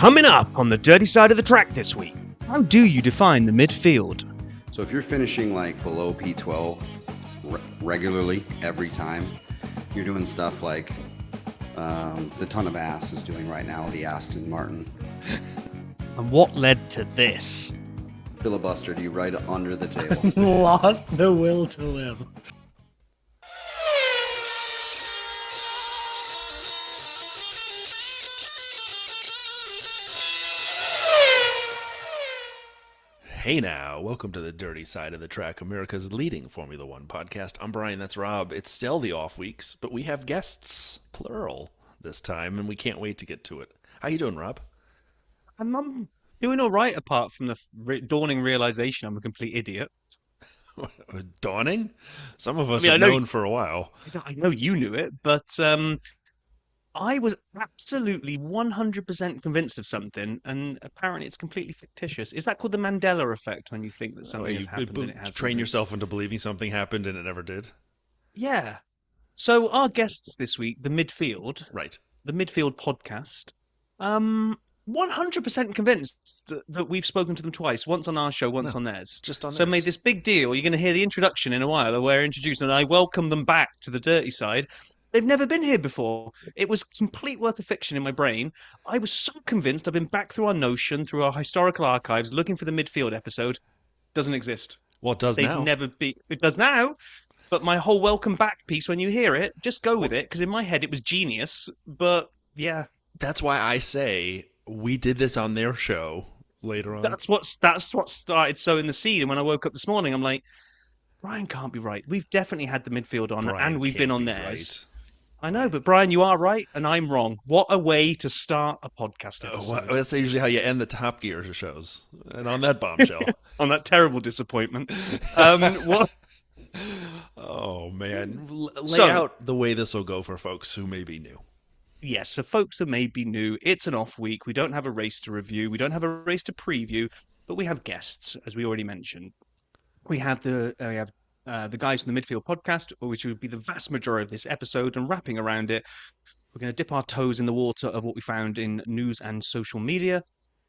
Coming up on the dirty side of the track this week, how do you define the midfield? So if you're finishing like below P12 regularly every time, you're doing stuff like the Ton of Ass is doing right now, the Aston Martin. And what led to this? Filibustered you right under the table. Lost the will to live. Hey now, welcome to the dirty side of the track, America's leading Formula One podcast. I'm Brian, that's Rob. It's still the off weeks, but we have guests, plural, this time, and we can't wait to get to it. How you doing, Rob? I'm doing all right, apart from the dawning realization I'm a complete idiot. Dawning? Some of us have known for a while. I know you knew it, but I was absolutely 100% convinced of something, and apparently it's completely fictitious. Is that called the Mandela effect, when you think that something has happened and it hasn't? Train yourself into believing something happened and it never did? Yeah. So our guests this week, the Midfield. Right. The Midfield Podcast. 100% convinced that we've spoken to them twice. Once on our show, once on theirs. Just on So theirs. made this big deal. You're going to hear the introduction in a while, where we're introduced, and I welcome them back to the dirty side. They've never been here before. It was complete work of fiction in my brain. I was so convinced. I've been back through our Notion, through our historical archives, looking for the Midfield episode. Doesn't exist. Well, it does They've now. never been. It does now. But my whole welcome back piece, when you hear it, just go with it, because in my head it was genius. But yeah, That's why I say we did this on their show later on. that's what started sowing the seed. And when I woke up this morning, I'm like, Brian can't be right. We've definitely had the Midfield on, Brian and we've can't been on be theirs. I know, but Brian, you are right, and I'm wrong. What a way to start a podcast episode. Well, that's usually how you end the Top Gear shows. And on that bombshell. On that terrible disappointment. What? Oh, man. Lay So- out the way this will go for folks who may be new. Yes, for folks that may be new, it's an off week. We don't have a race to review. We don't have a race to preview, but we have guests, as we already mentioned. We have the guys from the Midfield Podcast, which would be the vast majority of this episode, and wrapping around it, we're going to dip our toes in the water of what we found in news and social media.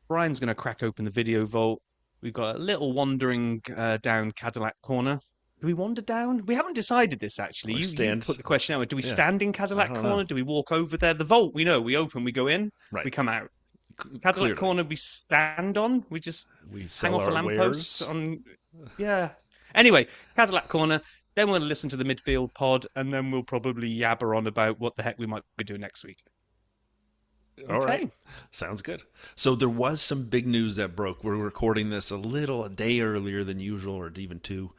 Brian's going to crack open the video vault. We've got a little wandering down Cadillac Corner. Do we wander down? We haven't decided this, actually. Or You stand. put the question out. Do we Yeah. stand in Cadillac I don't Corner? know. Do we walk over there? The vault, we know. We open, we go in, Right. we come out. Clearly. Cadillac Corner, we stand on. We just We hang sell off the our lampposts wares. on. Yeah. Anyway, Cadillac Corner. Then we'll listen to the Midfield Pod, and then we'll probably yabber on about what the heck we might be doing next week. All Okay. right. Sounds good. So there was some big news that broke. We're recording this a day earlier than usual, or even two.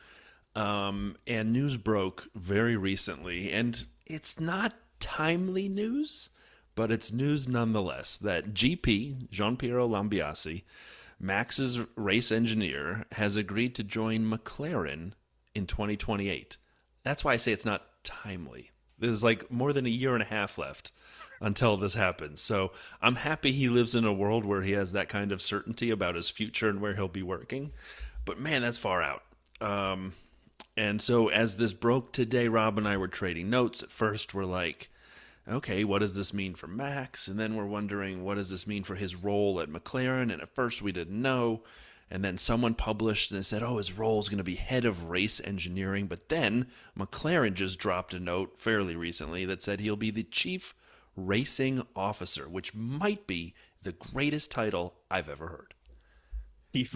And news broke very recently, and it's not timely news, but it's news nonetheless, that GP, Jean-Pierre Lambiase, Max's race engineer, has agreed to join McLaren in 2028. That's why I say it's not timely. There's like more than a year and a half left until this happens. So I'm happy he lives in a world where he has that kind of certainty about his future and where he'll be working. But man, that's far out. And so as this broke today, Rob and I were trading notes. At first, we're like, okay, what does this mean for Max? And then we're wondering, what does this mean for his role at McLaren? And at first, we didn't know. And then someone published and said, oh, his role is going to be head of race engineering. But then McLaren just dropped a note fairly recently that said he'll be the chief racing officer, which might be the greatest title I've ever heard. He's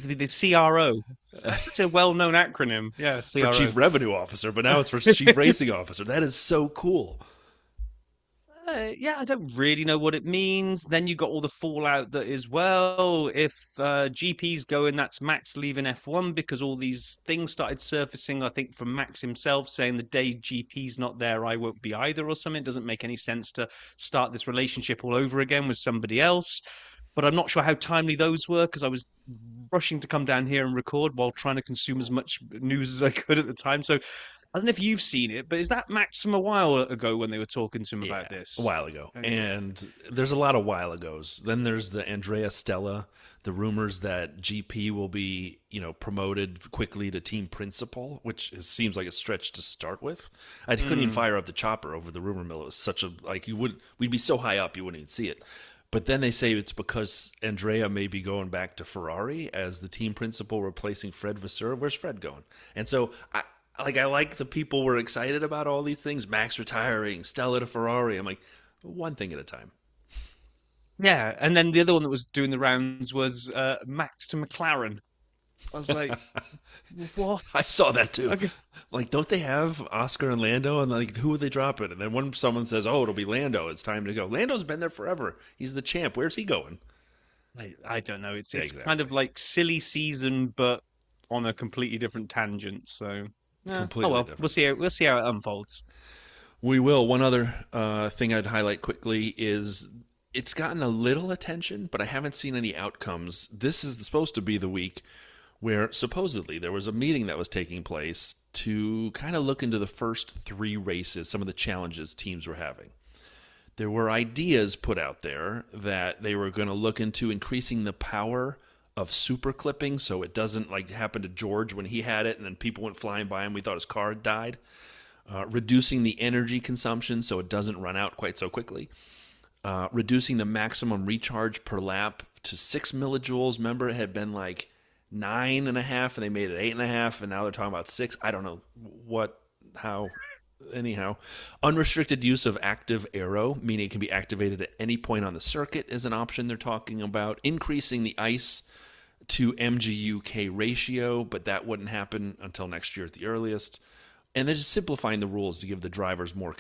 the CRO. That's such a well-known acronym. Yeah, CRO. For chief revenue officer, but now it's for chief racing officer. That is so cool. Yeah, I don't really know what it means. Then you got all the fallout that is, well, if GP's going, that's Max leaving F1, because all these things started surfacing, I think, from Max himself, saying the day GP's not there, I won't be either, or something. It doesn't make any sense to start this relationship all over again with somebody else. But I'm not sure how timely those were, because I was rushing to come down here and record while trying to consume as much news as I could at the time. So I don't know if you've seen it, but is that Max from a while ago when they were talking to him about this? A while ago. Okay. And there's a lot of while agos. Then there's the Andrea Stella, the rumors that GP will be, promoted quickly to team principal, which seems like a stretch to start with. I couldn't even fire up the chopper over the rumor mill. It was such a, we'd be so high up you wouldn't even see it. But then they say it's because Andrea may be going back to Ferrari as the team principal, replacing Fred Vasseur. Where's Fred going? And so I like the people were excited about all these things. Max retiring, Stella to Ferrari. I'm like, one thing at a time. Yeah, and then the other one that was doing the rounds was Max to McLaren. I was like, what? I saw that too. Okay. Like, don't they have Oscar and Lando? And like, who would they drop it? And then when someone says, "Oh, it'll be Lando," it's time to go. Lando's been there forever. He's the champ. Where's he going? I don't know. It's Exactly. kind of like silly season, but on a completely different tangent. So, Completely different. We'll see how it unfolds. We will. One other thing I'd highlight quickly is it's gotten a little attention, but I haven't seen any outcomes. This is supposed to be the week where supposedly there was a meeting that was taking place to kind of look into the first 3 races, some of the challenges teams were having. There were ideas put out there that they were going to look into increasing the power of super clipping so it doesn't like happen to George when he had it and then people went flying by him. We thought his car had died. Reducing the energy consumption so it doesn't run out quite so quickly. Reducing the maximum recharge per lap to 6 millijoules. Remember, it had been like 9.5 and they made it 8.5 and now they're talking about 6. I don't know how. Anyhow, unrestricted use of active aero, meaning it can be activated at any point on the circuit, is an option they're talking about. Increasing the ICE to MGUK ratio, but that wouldn't happen until next year at the earliest. And they're just simplifying the rules to give the drivers more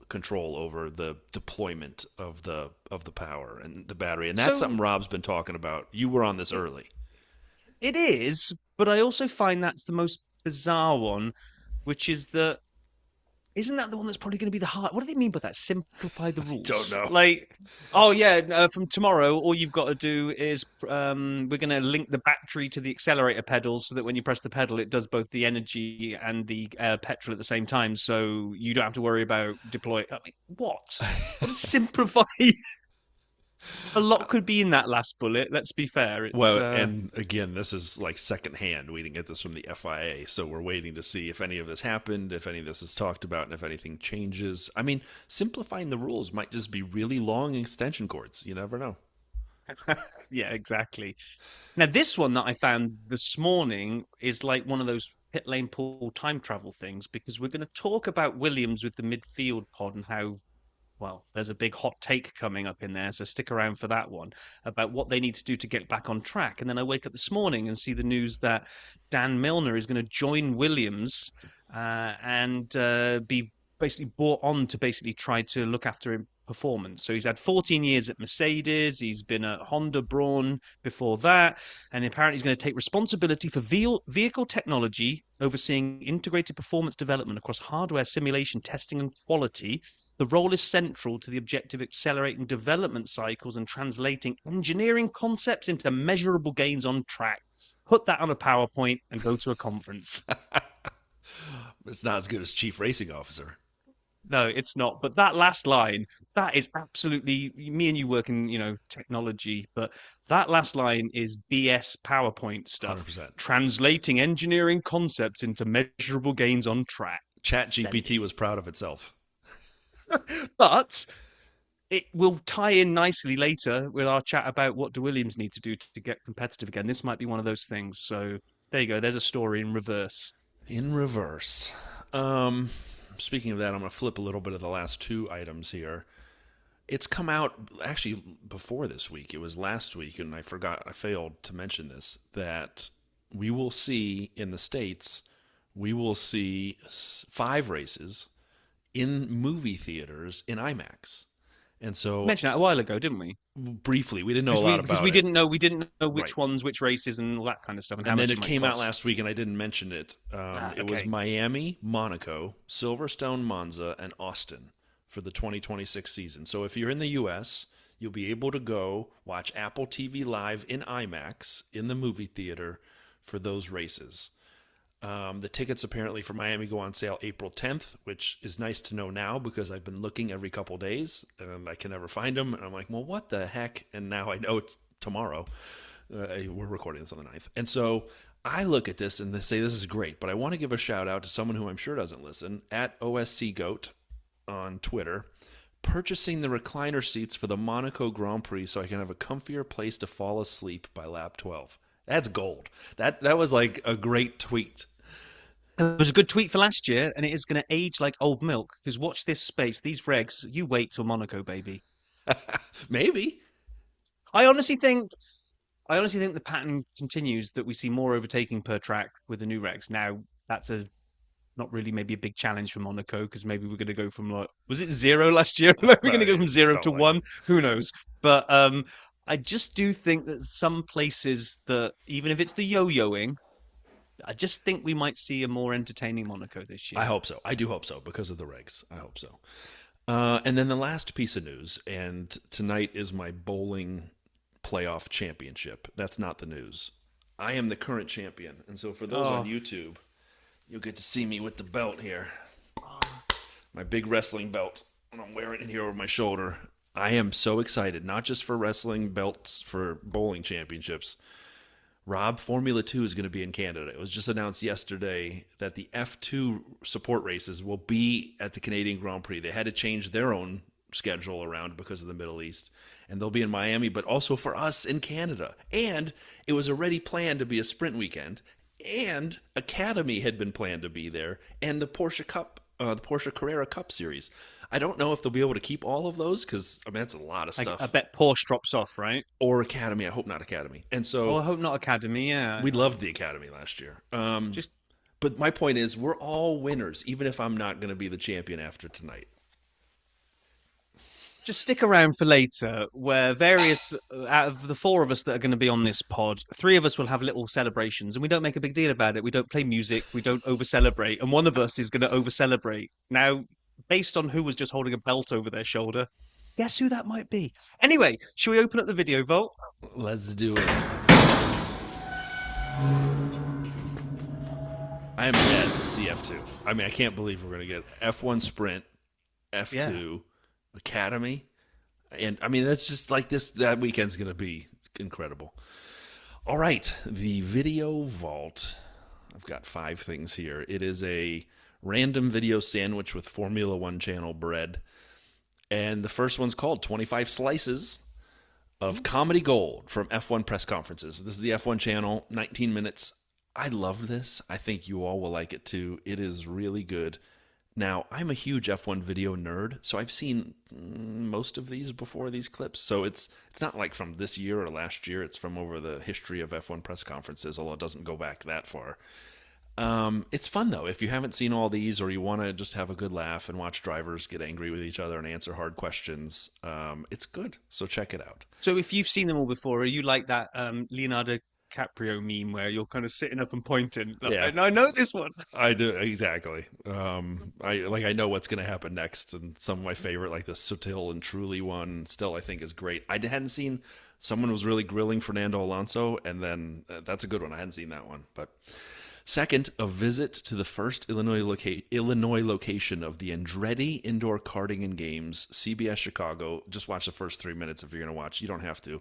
control over the deployment of the power and the battery. And that's something Rob's been talking about. You were on this early. It is, but I also find that's the most bizarre one, which is that isn't that the one that's probably going to be the hard? What do they mean by that? Simplify the rules. Don't know. Like, oh yeah, from tomorrow, all you've got to do is we're going to link the battery to the accelerator pedals so that when you press the pedal, it does both the energy and the petrol at the same time. So you don't have to worry about deploying. I mean, what? What does simplify? A lot could be in that last bullet. Let's be fair. And again, this is like secondhand. We didn't get this from the FIA, so we're waiting to see if any of this happened, if any of this is talked about, and if anything changes. I mean, simplifying the rules might just be really long extension cords. You never know. Yeah, exactly. Now, this one that I found this morning is like one of those pit lane pool time travel things because we're going to talk about Williams with the midfield pod and how. Well, there's a big hot take coming up in there, so stick around for that one about what they need to do to get back on track. And then I wake up this morning and see the news that Dan Milner is going to join Williams and be basically brought on to basically try to look after him performance. So he's had 14 years at Mercedes. He's been at Honda Braun before that. And apparently he's going to take responsibility for vehicle technology, overseeing integrated performance development across hardware, simulation, testing, and quality. The role is central to the objective of accelerating development cycles and translating engineering concepts into measurable gains on track. Put that on a PowerPoint and go to a conference. It's not as good as Chief Racing Officer. No, it's not. But that last line, that is absolutely me and you work in, technology, but that last line is BS PowerPoint stuff. 100%. Translating engineering concepts into measurable gains on track. ChatGPT was proud of itself. But it will tie in nicely later with our chat about what do Williams need to do to get competitive again. This might be one of those things. So there you go. There's a story in reverse. In reverse. Speaking of that, I'm going to flip a little bit of the last 2 items here. It's come out actually before this week. It was last week, and I failed to mention this, that we will see in the States, we will see 5 races in movie theaters in IMAX. And so We mentioned that a while ago, didn't we? briefly, we didn't know a lot about because we it. didn't know which Right. ones, which races, and all that kind of stuff. And, how And then much it might came out cost. last week, and I didn't mention it. It was okay. Miami, Monaco, Silverstone, Monza, and Austin for the 2026 season. So if you're in the U.S., you'll be able to go watch Apple TV Live in IMAX in the movie theater for those races. The tickets apparently for Miami go on sale April 10th, which is nice to know now because I've been looking every couple days and I can never find them. And I'm like, well, what the heck? And now I know it's tomorrow. We're recording this on the 9th. And so I look at this and they say this is great, but I want to give a shout out to someone who I'm sure doesn't listen, at OSC Goat on Twitter. purchasing the recliner seats for the Monaco Grand Prix so I can have a comfier place to fall asleep by lap 12. That's gold. That was like a great tweet. It was a good tweet for last year, and it is going to age like old milk. Because watch this space, these regs. You wait till Monaco, baby. Maybe. I honestly think the pattern continues that we see more overtaking per track with the new regs. Now that's not really maybe a big challenge for Monaco because maybe we're going to go from like was it 0 last year? We're going to go from 0 to Felt like 1. it. Who knows? But I just do think that some places that even if it's the yo-yoing, I just think we might see a more entertaining Monaco this year. I hope so. I do hope so because of the regs. I hope so. And then the last piece of news, and tonight is my bowling playoff championship. That's not the news. I am the current champion. And so for those on YouTube, you'll get to see me with the belt here. My big wrestling belt. And I'm wearing it here over my shoulder. I am so excited, not just for wrestling belts for bowling championships. Rob, Formula 2 is going to be in Canada. It was just announced yesterday that the F2 support races will be at the Canadian Grand Prix. They had to change their own schedule around because of the Middle East, and they'll be in Miami, but also for us in Canada. And it was already planned to be a sprint weekend, and Academy had been planned to be there, and the Porsche Cup, the Porsche Carrera Cup Series. I don't know if they'll be able to keep all of those because, I mean, that's a lot of stuff. I bet Porsche drops off, right? Or Academy. I hope not Academy. And so... I hope not Academy, yeah. We loved the Academy last year. But my point is, we're all winners, even if I'm not going to be the champion after tonight. Just stick around for later, where various out of the 4 of us that are going to be on this pod, 3 of us will have little celebrations, and we don't make a big deal about it. We don't play music, we don't over-celebrate, and one of us is going to over-celebrate. Now, based on who was just holding a belt over their shoulder, guess who that might be? Anyway, should we open up the video vault? Let's do it. I am jazzed to see F2. I mean, I can't believe we're going to get F1 Sprint, F2, Academy. And, I mean, that's just like this. That weekend's going to be incredible. All right, the video vault. I've got 5 things here. It is a random video sandwich with Formula One channel bread. And the first one's called 25 Slices of Comedy Gold from F1 press conferences. This is the F1 channel, 19 minutes. I love this. I think you all will like it too. It is really good. Now, I'm a huge F1 video nerd, so I've seen most of these before, these clips. So it's not like from this year or last year. It's from over the history of F1 press conferences, although it doesn't go back that far. It's fun, though. If you haven't seen all these or you want to just have a good laugh and watch drivers get angry with each other and answer hard questions, it's good. So check it out. So if you've seen them all before, are you like that Leonardo DiCaprio meme where you're kind of sitting up and pointing? Like, Yeah. I know this one. I do, exactly. I know what's going to happen next, and some of my favorite, like the Sutil and Truly one, still I think is great. I hadn't seen, someone was really grilling Fernando Alonso, and then that's a good one. I hadn't seen that one, but... Second, a visit to the first Illinois location of the Andretti Indoor Karting and Games, CBS Chicago. Just watch the first 3 minutes if you're going to watch. You don't have to,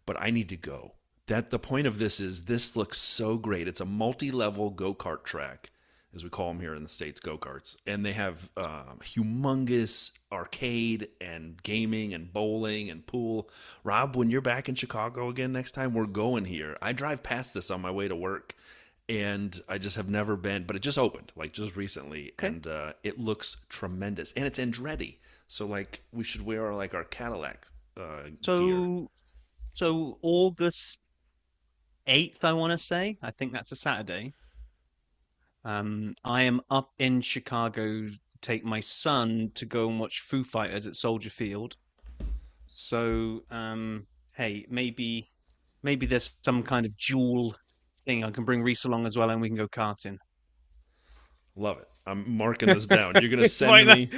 but I need to go. The point of this is this looks so great. It's a multi-level go-kart track, as we call them here in the States, go-karts. And they have humongous arcade and gaming and bowling and pool. Rob, when you're back in Chicago again next time, we're going here. I drive past this on my way to work. And I just have never been, but it just opened, like just recently, okay. And it looks tremendous. And it's Andretti, so like we should wear like our Cadillac gear. So August 8th, I want to say. I think that's a Saturday. I am up in Chicago to take my son to go and watch Foo Fighters at Soldier Field. So, hey, maybe there's some kind of dual thing. I can bring Reese along as well, and we can go karting. Love it. I'm marking this down. You're going to send me...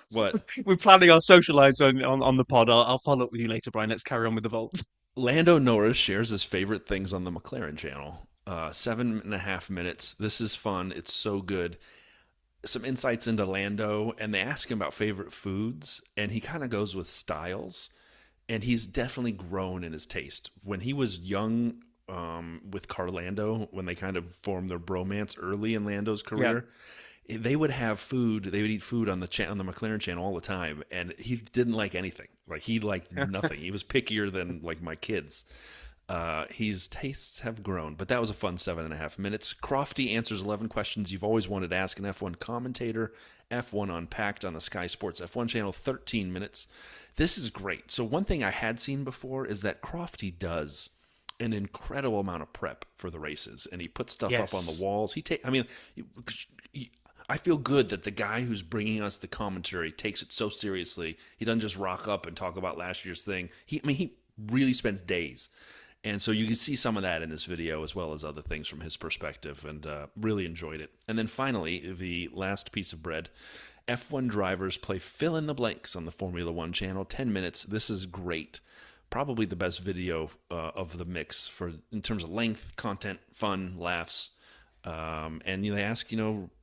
What? We're planning our social lives on the pod. I'll follow up with you later, Brian. Let's carry on with the vault. Lando Norris shares his favorite things on the McLaren channel. 7.5 minutes. This is fun. It's so good. Some insights into Lando, and they ask him about favorite foods, and he kind of goes with styles, and he's definitely grown in his taste. When he was young... with Carlando, when they kind of formed their bromance early in Lando's career, they would have food. They would eat food on on the McLaren channel all the time, and he didn't like anything. Like he liked nothing. He was pickier than like my kids. His tastes have grown, but that was a fun 7.5 minutes. Crofty answers 11 questions you've always wanted to ask an F1 commentator. F1 Unpacked on the Sky Sports F1 channel, 13 minutes. This is great. So one thing I had seen before is that Crofty does an incredible amount of prep for the races, and he puts stuff up on the walls. I feel good that the guy who's bringing us the commentary takes it so seriously. He doesn't just rock up and talk about last year's thing. He really spends days. And so you can see some of that in this video as well as other things from his perspective, and really enjoyed it. And then finally, the last piece of bread, F1 drivers play fill in the blanks on the Formula One channel, 10 minutes. This is great. Probably the best video of the mix in terms of length, content, fun, laughs. And they ask,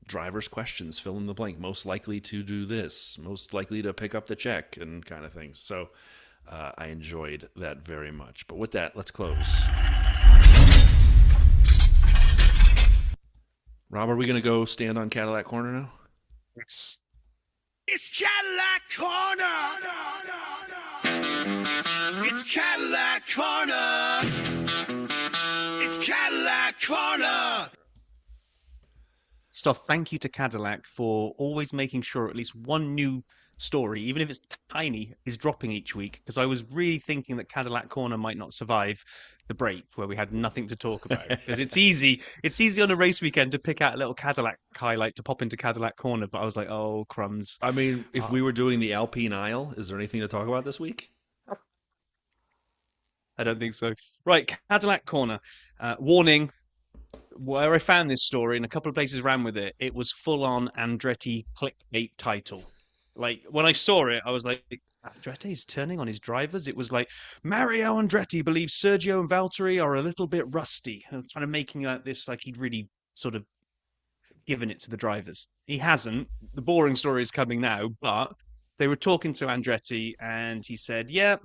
drivers questions, fill in the blank, most likely to do this, most likely to pick up the check, and kind of things. So I enjoyed that very much. But with that, let's close. Rob, are we going to go stand on Cadillac Corner now? Yes. It's Cadillac Corner. It's Cadillac Corner. It's Cadillac Corner. Stuff, thank you to Cadillac for always making sure at least one new story, even if it's tiny, is dropping each week. Because I was really thinking that Cadillac Corner might not survive the break where we had nothing to talk about. Because it's easy on a race weekend to pick out a little Cadillac highlight to pop into Cadillac Corner. But I was like, oh, crumbs. I mean, if we were doing the Alpine Isle, is there anything to talk about this week? I don't think so. Right, Cadillac Corner. Warning. Where I found this story and a couple of places ran with it, it was full on Andretti clickbait title. Like when I saw it, I was like, Andretti is turning on his drivers. It was like Mario Andretti believes Sergio and Valtteri are a little bit rusty, and kind of making like this, like he'd really sort of given it to the drivers. He hasn't. The boring story is coming now, but they were talking to Andretti, and he said, "Yeah,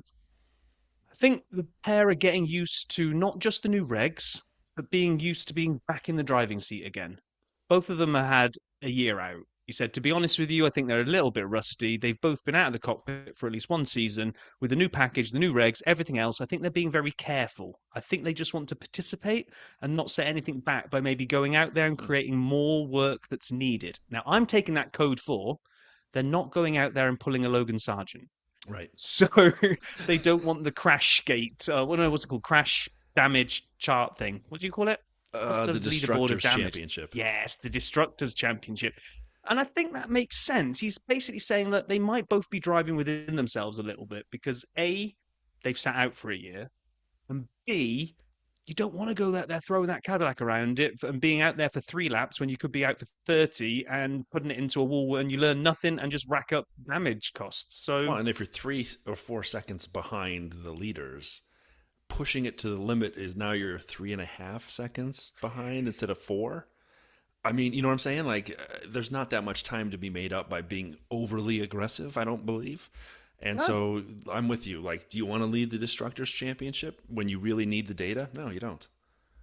I think the pair are getting used to not just the new regs, but being used to being back in the driving seat again. Both of them have had a year out." He said, "To be honest with you, I think they're a little bit rusty. They've both been out of the cockpit for at least one season with the new package, the new regs, everything else. I think they're being very careful. I think they just want to participate and not set anything back by maybe going out there and creating more work that's needed." Now, I'm taking that code for they're not going out there and pulling a Logan Sargent. Right. So they don't want the crash gate. What's it called? Crash damage chart thing. What do you call it? What's The leaderboard of Destructors damage? Championship. Yes, the Destructors Championship. And I think that makes sense. He's basically saying that they might both be driving within themselves a little bit because A, they've sat out for a year, and B, you don't want to go out there throwing that Cadillac around it and being out there for 3 laps when you could be out for 30 and putting it into a wall and you learn nothing and just rack up damage costs. So, Well, and if you're 3 or 4 seconds behind the leaders, pushing it to the limit is now you're 3.5 seconds behind instead of 4. I mean, you know what I'm saying? Like, there's not that much time to be made up by being overly aggressive, I don't believe. And so I'm with you. Like, do you want to lead the Destructors Championship when you really need the data? No, you don't.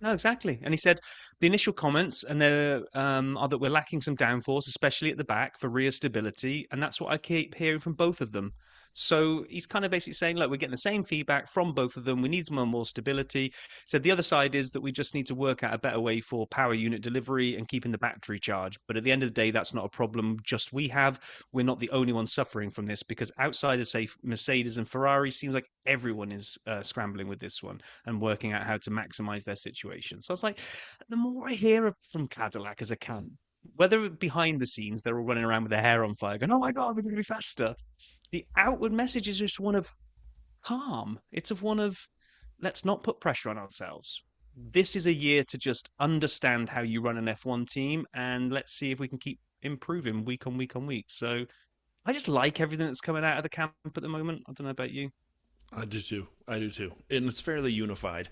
No, exactly. And he said the initial comments and there are that we're lacking some downforce, especially at the back for rear stability. And that's what I keep hearing from both of them. So he's kind of basically saying, look, we're getting the same feedback from both of them. We need some more stability. So the other side is that we just need to work out a better way for power unit delivery and keeping the battery charged. But at the end of the day, that's not a problem just we have. We're not the only ones suffering from this because outside of, say, Mercedes and Ferrari, seems like everyone is scrambling with this one and working out how to maximize their situation. So I was like, the more I hear from Cadillac as I can, whether behind the scenes they're all running around with their hair on fire going, oh my God, we're going to be faster. The outward message is just one of calm. It's of one of, let's not put pressure on ourselves. This is a year to just understand how you run an F1 team, and let's see if we can keep improving week on week on week. So I just like everything that's coming out of the camp at the moment. I don't know about you. I do too. And it's fairly unified.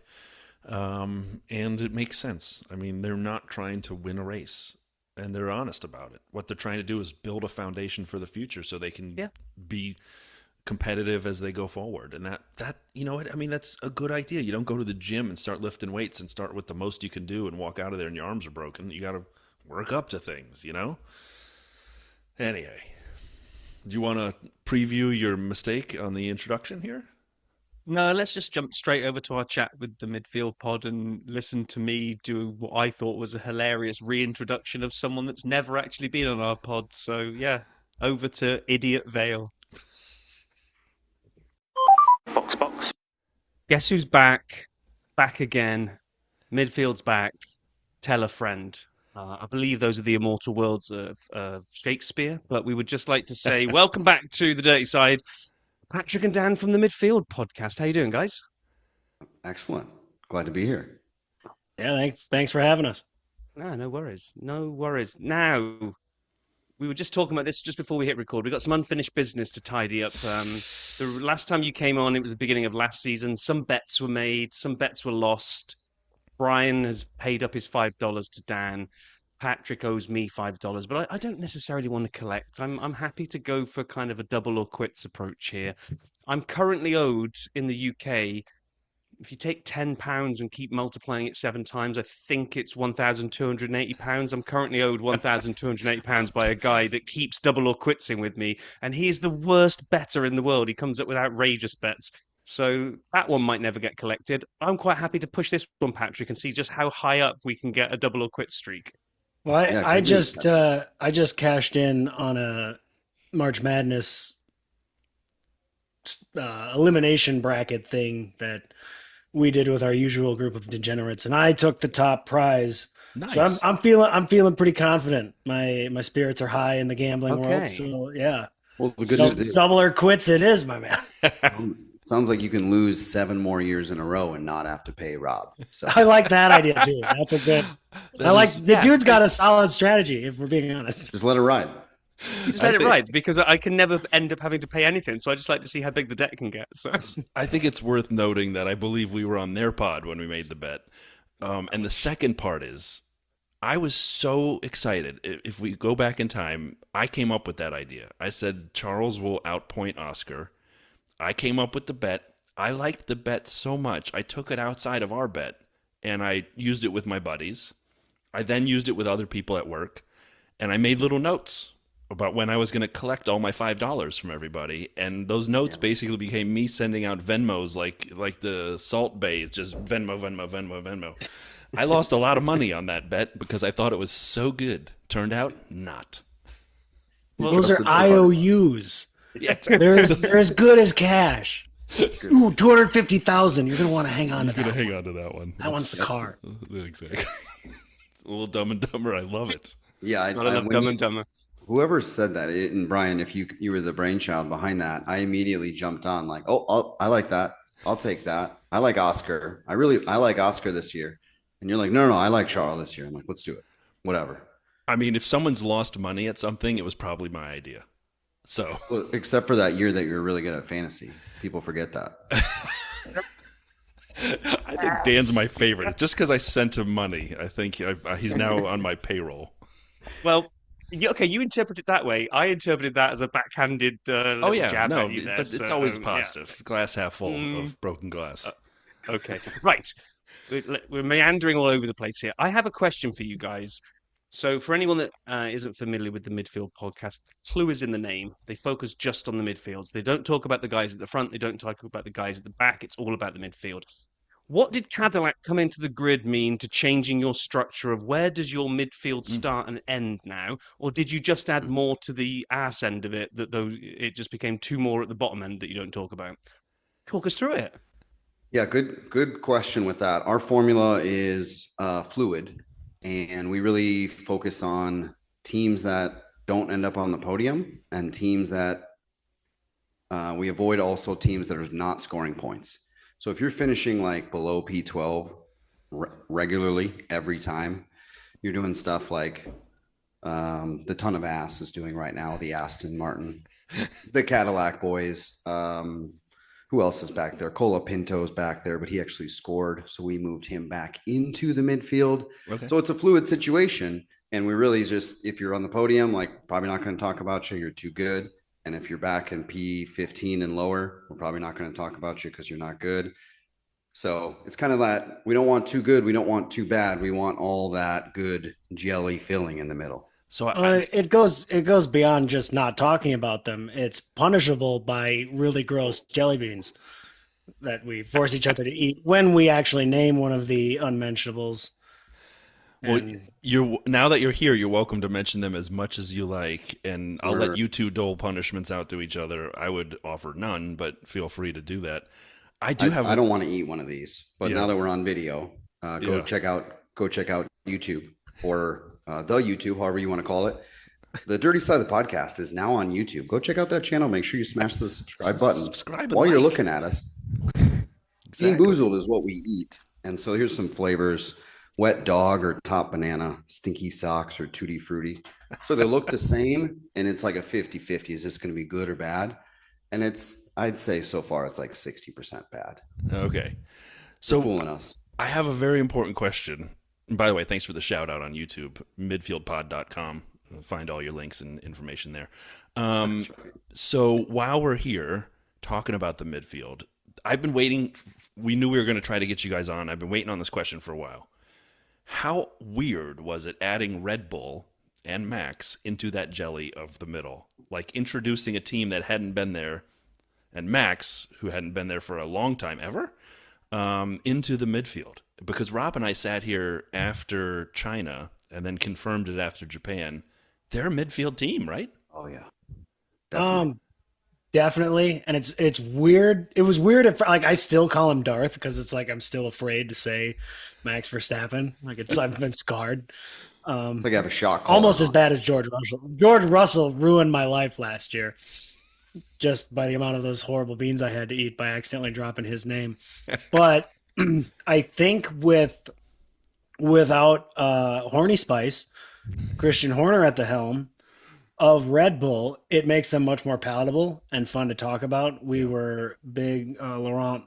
And it makes sense. I mean, they're not trying to win a race. And they're honest about it. What they're trying to do is build a foundation for the future so they can be competitive as they go forward. And that you know what? I mean, that's a good idea. You don't go to the gym and start lifting weights and start with the most you can do and walk out of there and your arms are broken. You got to work up to things, you know? Anyway, do you want to preview your mistake on the introduction here? No, let's just jump straight over to our chat with the midfield pod and listen to me do what I thought was a hilarious reintroduction of someone that's never actually been on our pod. So yeah, over to Idiot Vale. Box. Guess who's back? Back again. Midfield's back. Tell a friend. I believe those are the immortal words of Shakespeare, but we would just like to say welcome back to the Dirty Side. Patrick and Dan from the Midfield Podcast. How you doing, guys? Excellent. Glad to be here. Yeah, thanks for having us. No worries. No worries. Now, we were just talking about this just before we hit record. We've got some unfinished business to tidy up. The last time you came on, it was the beginning of last season. Some bets were made, some bets were lost. Brian has paid up his $5 to Dan. Patrick owes me $5, but I don't necessarily want to collect. I'm happy to go for kind of a double or quits approach here. I'm currently owed in the UK. If you take £10 and keep multiplying it 7 times, I think it's £1,280. I'm currently owed £1,280 by a guy that keeps double or quitsing with me, and he is the worst bettor in the world. He comes up with outrageous bets. So that one might never get collected. I'm quite happy to push this one, Patrick, and see just how high up we can get a double or quit streak. Well, Yeah, I just cashed in on a March Madness elimination bracket thing that we did with our usual group of degenerates, and I took the top prize. Nice. So I'm feeling pretty confident. My spirits are high in the gambling world. Okay. So yeah, Well, the good news is, double or quits it is, my man. sounds like you can lose 7 more years in a row and not have to pay Rob. So I like that idea too. That's a good. I like the dude's got a solid strategy. If we're being honest. just let it ride. You just let it ride because I can never end up having to pay anything. So I just like to see how big the debt can get. So I think it's worth noting that I believe we were on their pod when we made the bet. And the second part is, I was so excited. If we go back in time, I came up with that idea. I said Charles will outpoint Oscar. I came up with the bet. I liked the bet so much, I took it outside of our bet, and I used it with my buddies. I then used it with other people at work, and I made little notes about when I was going to collect all my $5 from everybody, and those notes basically became me sending out Venmos like the Salt Bay. It's just Venmo. I lost a lot of money on that bet because I thought it was so good. Turned out not. Well, Those are IOUs. Yeah, They're as good as cash. Ooh, 250,000. You're gonna want to hang on to I'm gonna that. hang on to that one. That one's the car. Exactly. A little Dumb and Dumber. I love it. Yeah, I love when Dumb and Dumber. whoever said that, and Brian, if you were the brainchild behind that, I immediately jumped on like, oh, I like that. I'll take that. I like Oscar. I like Oscar this year. And you're like, no, I like Charles this year. I'm like, let's do it. Whatever. I mean, if someone's lost money at something, it was probably my idea. So, Well, except for that year that you're really good at fantasy. People forget that. I think Dan's my favorite. Just because I sent him money, I think he's now on my payroll. Well, okay, you interpret it that way. I interpreted that as a backhanded Oh yeah, jab no, at you there. but it's So, always yeah. positive. Glass half full of broken glass. Okay, right. We're meandering all over the place here. I have a question for you guys. So, for anyone that isn't familiar with the Midfield Podcast, the clue is in the name. They focus just on the midfields. They don't talk about the guys at the front. They don't talk about the guys at the back. It's all about the midfield. What did Cadillac come into the grid mean to changing your structure of where does your midfield start and end now? Or did you just add more to the ass end of it that though it just became 2 more at the bottom end that you don't talk about? Talk us through it. Yeah, good question with that. Our formula is fluid, and we really focus on teams that don't end up on the podium and teams that we avoid also teams that are not scoring points. So if you're finishing like below P12 regularly every time, you're doing stuff like the Ton of Ass is doing right now, the Aston Martin, the Cadillac boys. Who else is back there? Cola Pinto's back there, but he actually scored, so we moved him back into the midfield. Okay. So it's a fluid situation, and we really just, if you're on the podium, like probably not going to talk about you. You're too good. And if you're back in P15 and lower, we're probably not going to talk about you because you're not good. So it's kind of that we don't want too good. We don't want too bad. We want all that good jelly filling in the middle. So it goes beyond just not talking about them. It's punishable by really gross jelly beans that we force each other to eat when we actually name one of the unmentionables. well, And now that you're here, you're welcome to mention them as much as you like, and I'll let you two dole punishments out to each other. I would offer none, but feel free to do that. I don't want to eat one of these, but Yeah. now that we're on video, go Yeah. check out YouTube or the YouTube, however you want to call it. The Dirty Side of the Podcast is now on YouTube. Go check out that channel. Make sure you smash the subscribe button Subscribe and while you're like. looking at us. Exactly. Bean Boozled is what we eat. And so here's some flavors: wet dog or top banana, stinky socks or tutti frutti. So they look the same, and it's like a 50-50. Is this going to be good or bad? And I'd say so far it's like 60% bad. Okay. So So fooling us. I have a very important question. And by the way, thanks for the shout out on YouTube, midfieldpod.com. Find all your links and information there. That's right. So while we're here talking about the midfield, I've been waiting. We knew we were going to try to get you guys on. I've been waiting on this question for a while. How weird was it adding Red Bull and Max into that jelly of the middle? Like introducing a team that hadn't been there, and Max, who hadn't been there for a long time ever, into the midfield. Because Rob and I sat here after China and then confirmed it after Japan. They're a midfield team, right? Oh yeah. Definitely. Definitely. And it's weird. It was weird if I still call him Darth because it's like I'm still afraid to say Max Verstappen. Like I've been scarred. It's like I have a shock collar Almost as on. bad as George Russell. George Russell ruined my life last year just by the amount of those horrible beans I had to eat by accidentally dropping his name. But I think without Horny Spice, Christian Horner at the helm of Red Bull, it makes them much more palatable and fun to talk about. We were big Laurent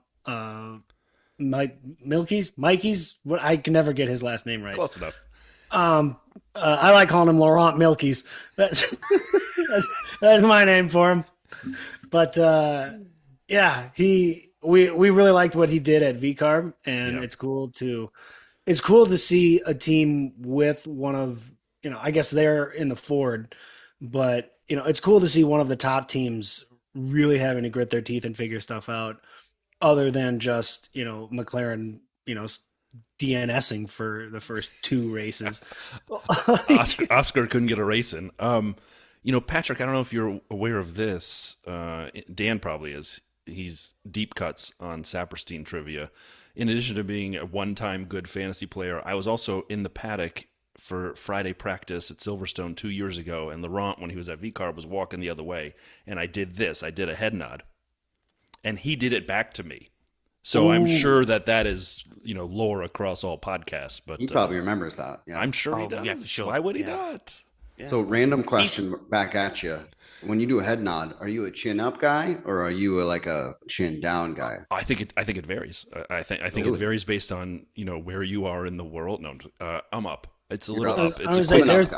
Mikey's. What I can never get his last name right. Close enough. I like calling him Laurent Milkies. That's my name for him. But yeah, we really liked what he did at VCarb, and Yeah. it's cool to see a team with one of, I guess they're in the Ford, but it's cool to see one of the top teams really having to grit their teeth and figure stuff out, other than just McLaren DNSing for the first 2 races. Oscar couldn't get a race in. Patrick, I don't know if you're aware of this. Dan probably is. He's deep cuts on Saperstein trivia. In addition to being a one-time good fantasy player, I was also in the paddock for Friday practice at Silverstone 2 years ago, and Laurent, when he was at VCarb, was walking the other way, and I did this. I did a head nod, and he did it back to me. So I'm sure that is, lore across all podcasts. But He probably remembers that. Yeah. I'm sure he does. yeah, for sure. Why would he Yeah. not? So random question back at you. When you do a head nod, are you a chin up guy or are you like a chin down guy? I think it varies. I think it Really? varies based on where you are in the world. No, I'm up. It's a You're little up. up. I It's a was quick like, up. there's-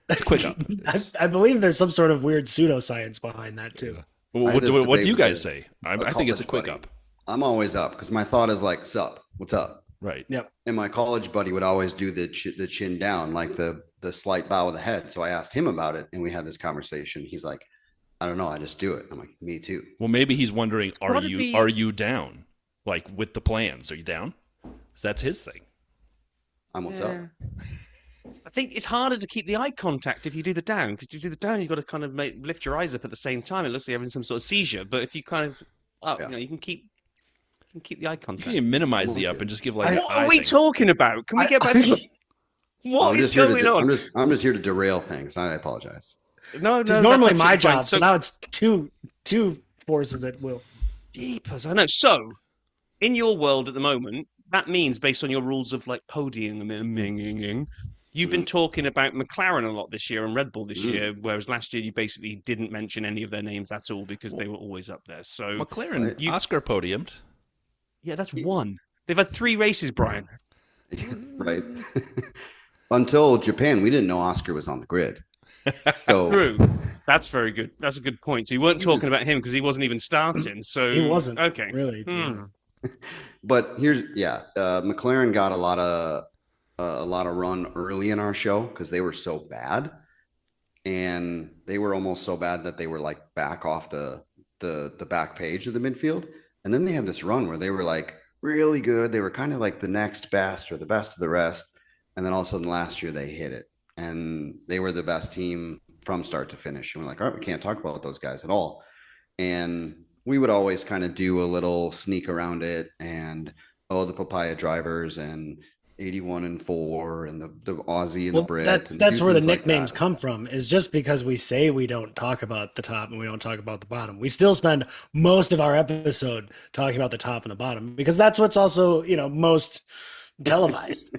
It's a quick up. It's- I believe there's some sort of weird pseudoscience behind that too. Well, I what had this do debate you with guys a- say? a I think it's a college quick buddy. up. I'm always up because my thought is like, sup, what's up? Right. Yep. And my college buddy would always do the chin down, like the slight bow of the head. So I asked him about it and we had this conversation. He's like, I don't know. I just do it. I'm like, me too. Well, maybe he's wondering, are gotta you be- down? Like with the plans, are you down? So that's his thing. I'm what's up. I think it's harder to keep the eye contact if you do the down, because you do the down, you've got to kind of lift your eyes up at the same time. It looks like you're having some sort of seizure. But if you kind of up, Yeah. you can keep the eye You contact. can minimize the up and just give like. What eye are we thing. talking about? Can we get back to what I'm is just here to going de- on? I'm just here to derail things. I apologize. No, It's that's normally my absolutely fine. job, so now it's two forces at will. Jeepers, I know. So, in your world at the moment, that means based on your rules of like podium, you've been talking about McLaren a lot this year and Red Bull this year, whereas last year you basically didn't mention any of their names at all because they were always up there. So, McLaren, Oscar podiumed. yeah, that's one. They've had 3 races, Brian. Right. Until Japan, we didn't know Oscar was on the grid. So True. That's very good. That's a good point. So you weren't He talking was- about him because he wasn't even starting. So He wasn't okay. really. Hmm. But McLaren got a lot of run early in our show because they were so bad. and they were almost so bad that they were like back off the back page of the midfield. And then they had this run where they were like really good. They were kind of like the next best or the best of the rest. And then all of a sudden last year they hit it, and they were the best team from start to finish. And we're like, all right, we can't talk about those guys at all. And we would always kind of do a little sneak around it, and oh, the papaya drivers and 81 and 4 and the Aussie and the Well, Brit. And that's do where the things like nicknames that. come from, is just because we say we don't talk about the top and we don't talk about the bottom. We still spend most of our episode talking about the top and the bottom because that's what's also, most televised.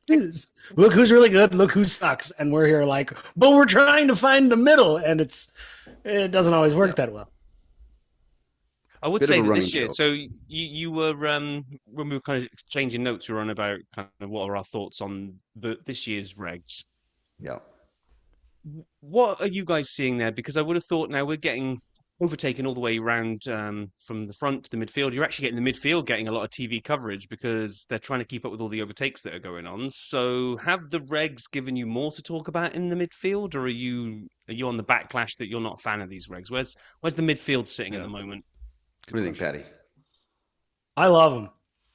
Is look who's really good, look who sucks, and we're here like, but we're trying to find the middle, and it doesn't always work that well. I would Bit of say a that running this year, joke. so you were when we were kind of exchanging notes, we were on about kind of what are our thoughts on this year's regs. Yeah. What are you guys seeing there? Because I would have thought now we're getting overtaken all the way around from the front to the midfield. You're actually getting the midfield getting a lot of TV coverage because they're trying to keep up with all the overtakes that are going on. So have the regs given you more to talk about in the midfield, or are you on the backlash that you're not a fan of these regs? Where's the midfield sitting at the moment? What do you think, Patty? I love them.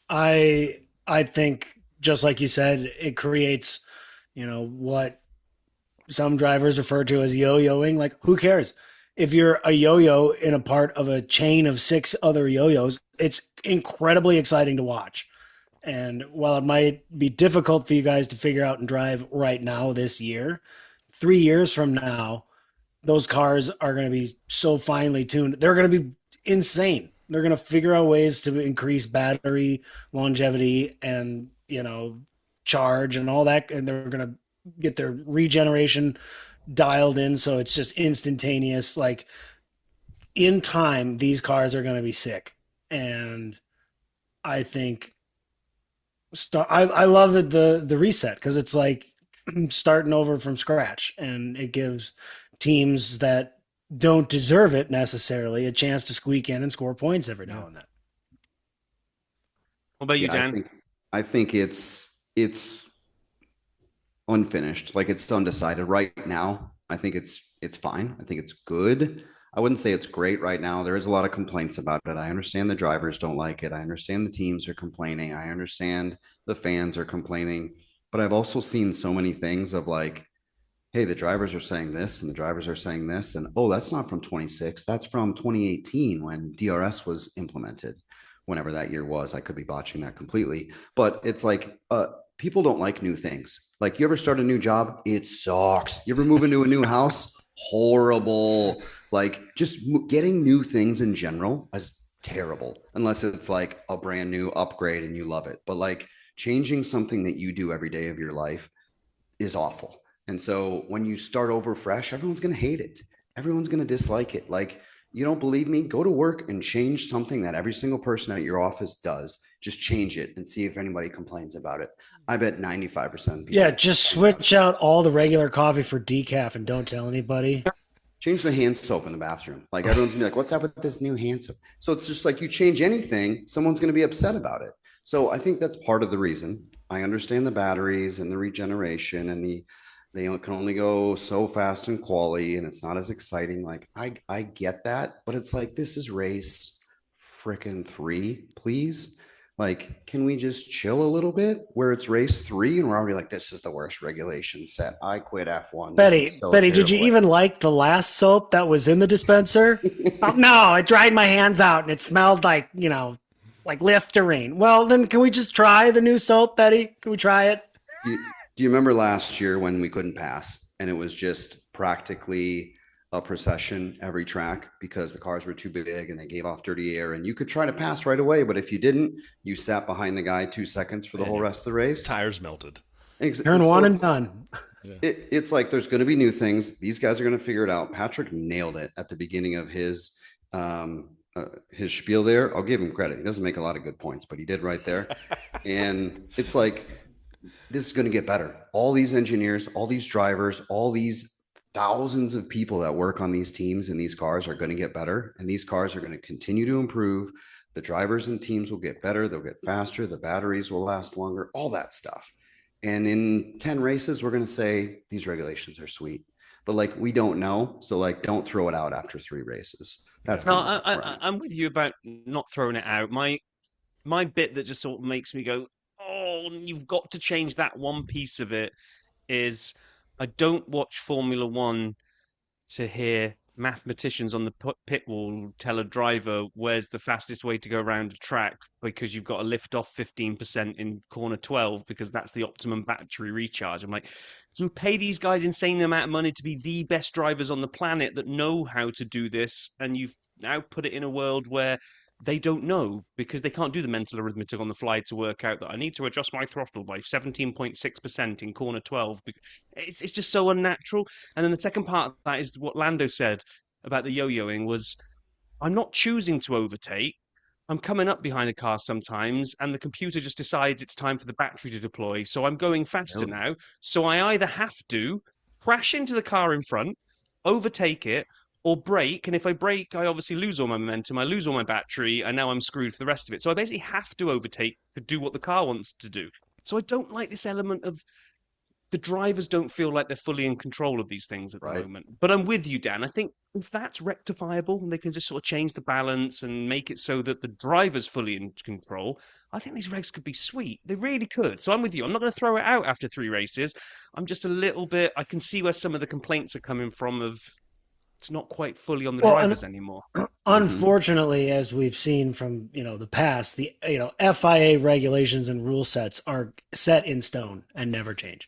I think just like you said, it creates, what some drivers refer to as yo-yoing. Like, who cares? If you're a yo-yo in a part of a chain of 6 other yo-yos, it's incredibly exciting to watch. And while it might be difficult for you guys to figure out and drive right now this year, 3 years from now, those cars are going to be so finely tuned. They're going to be insane. They're going to figure out ways to increase battery longevity and, charge and all that. And they're going to get their regeneration dialed in. So it's just instantaneous. Like, in time, these cars are going to be sick. And I think I love it, the reset, because it's like starting over from scratch, and it gives teams that don't deserve it necessarily a chance to squeak in and score points every now and then. What about you, Yeah, Dan? I think it's unfinished. Like, it's undecided right now. I think it's fine. I think it's good. I wouldn't say it's great right now. There is a lot of complaints about it. I understand the drivers don't like it. I understand the teams are complaining. I understand the fans are complaining. But I've also seen so many things of like, hey, the drivers are saying this and the drivers are saying this. And oh, that's not from 26. That's from 2018 when DRS was implemented, whenever that year was. I could be botching that completely. But it's like, people don't like new things. Like, you ever start a new job? It sucks. You ever move into a new house? Horrible. Like, just getting new things in general is terrible, unless it's like a brand new upgrade and you love it. But like, changing something that you do every day of your life is awful. And so when you start over fresh, everyone's going to hate it. Everyone's going to dislike it. Like, you don't believe me? Go to work and change something that every single person at your office does. Just change it and see if anybody complains about it. I bet 95% of people. Yeah, just switch out all the regular coffee for decaf and don't tell anybody. Change the hand soap in the bathroom. Like, everyone's gonna be like, what's up with this new hand soap? So it's just like, you change anything, someone's going to be upset about it. So I think that's part of the reason. I understand the batteries and the regeneration and they can only go so fast in quali, and it's not as exciting. Like, I get that, but it's like, this is race freaking 3, please. Like, can we just chill a little bit where it's race 3 and we're already like, this is the worst regulation set. I quit F1. Betty, did you even like the last soap that was in the dispenser? Oh, no, I dried my hands out and it smelled like, like Listerine. Well, then can we just try the new soap, Betty? Can we try it? Do you remember last year when we couldn't pass and it was just practically a procession every track because the cars were too big and they gave off dirty air, and you could try to pass right away, but if you didn't, you sat behind the guy 2 seconds for the whole rest of the race. Tires melted. Turn one and done. It's like, there's going to be new things. These guys are going to figure it out. Patrick nailed it at the beginning of his spiel there. I'll give him credit. He doesn't make a lot of good points, but he did right there. And it's like, this is going to get better. All these engineers, all these drivers, all these thousands of people that work on these teams and these cars are going to get better. And these cars are going to continue to improve. The drivers and teams will get better. They'll get faster. The batteries will last longer, all that stuff. And in 10 races, we're going to say these regulations are sweet. but like we don't know. So like don't throw it out after 3 races. That's No, kind of I'm with you about not throwing it out. My bit that just sort of makes me go, oh, you've got to change that one piece of it is I don't watch Formula One to hear mathematicians on the pit wall tell a driver where's the fastest way to go around a track because you've got to lift off 15% in corner 12 because that's the optimum battery recharge. I'm like, you pay these guys insane amount of money to be the best drivers on the planet that know how to do this, and you've now put it in a world where they don't know because they can't do the mental arithmetic on the fly to work out that I need to adjust my throttle by 17.6% in corner 12. It's just so unnatural. And then the second part of that is what Lando said about the yo-yoing was, I'm not choosing to overtake. I'm coming up behind a car sometimes, and the computer just decides it's time for the battery to deploy. So I'm going faster now. So I either have to crash into the car in front, overtake it, or brake. And if I brake, I obviously lose all my momentum, I lose all my battery, and now I'm screwed for the rest of it. So I basically have to overtake to do what the car wants to do. So I don't like this element of the drivers don't feel like they're fully in control of these things at the moment. But I'm with you, Dan. I think if that's rectifiable and they can just sort of change the balance and make it so that the driver's fully in control, I think these regs could be sweet. They really could. So I'm with you. I'm not going to throw it out after 3 races. I'm just a little bit, I can see where some of the complaints are coming from of it's not quite fully on the drivers anymore. Unfortunately, as we've seen from the past, the FIA regulations and rule sets are set in stone and never change.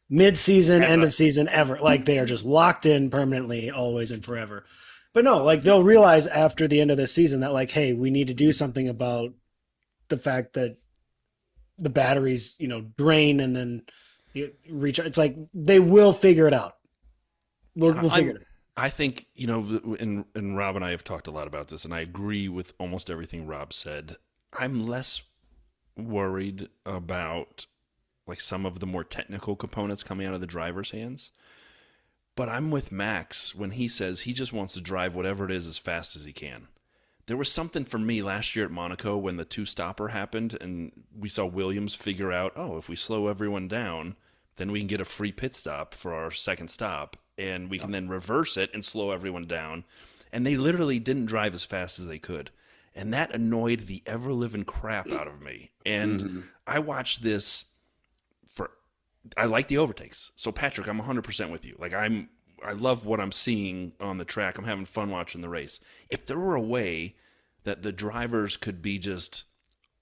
Mid-season, end of season, ever. Like they are just locked in permanently, always and forever. But no, like they'll realize after the end of the season that like, hey, we need to do something about the fact that the batteries, drain and then recharge. It's like they will figure it out. We'll figure it out. I think, and Rob and I have talked a lot about this, and I agree with almost everything Rob said. I'm less worried about like some of the more technical components coming out of the driver's hands. But I'm with Max when he says he just wants to drive whatever it is as fast as he can. There was something for me last year at Monaco when the 2-stopper happened and we saw Williams figure out, if we slow everyone down, then we can get a free pit stop for our second stop and we can then reverse it and slow everyone down. And they literally didn't drive as fast as they could. And that annoyed the ever-living crap out of me. And I watched this I like the overtakes. So Patrick, I'm 100% with you. Like I love what I'm seeing on the track. I'm having fun watching the race. If there were a way that the drivers could be just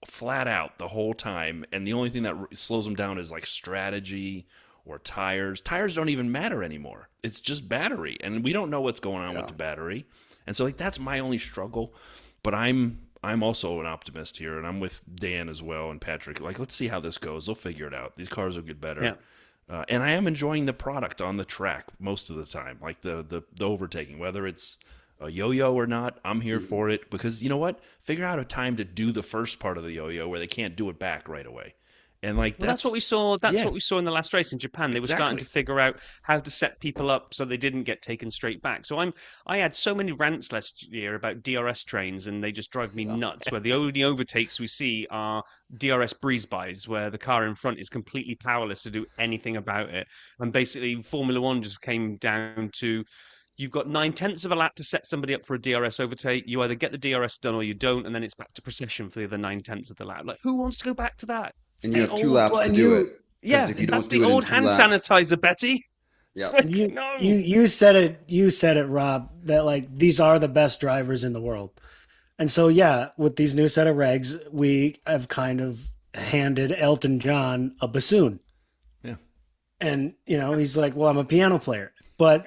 flat out the whole time, and the only thing that slows them down is like strategy or tires. Tires don't even matter anymore. It's just battery, and we don't know what's going on with the battery. And so like that's my only struggle. But I'm also an optimist here, and I'm with Dan as well and Patrick. Like, let's see how this goes. They'll figure it out. These cars will get better. Yeah. And I am enjoying the product on the track most of the time, like the overtaking. Whether it's a yo-yo or not, I'm here for it because you know what? Figure out a time to do the first part of the yo-yo where they can't do it back right away. And like that's what we saw. That's what we saw in the last race in Japan. They were starting to figure out how to set people up so they didn't get taken straight back. So I had so many rants last year about DRS trains, and they just drive me nuts. Where the only overtakes we see are DRS breeze-bys, where the car in front is completely powerless to do anything about it. And basically, Formula One just came down to you've got 9/10 of a lap to set somebody up for a DRS overtake. You either get the DRS done or you don't, and then it's back to procession for the other 9/10 of the lap. Like, who wants to go back to that? And you have 2 laps to do it. Yeah, that's the old hand sanitizer, Betty. Yeah, like, you said it. You said it, Rob. That like these are the best drivers in the world, and so yeah, with these new set of regs, we have kind of handed Elton John a bassoon. Yeah, and he's like, "Well, I'm a piano player, but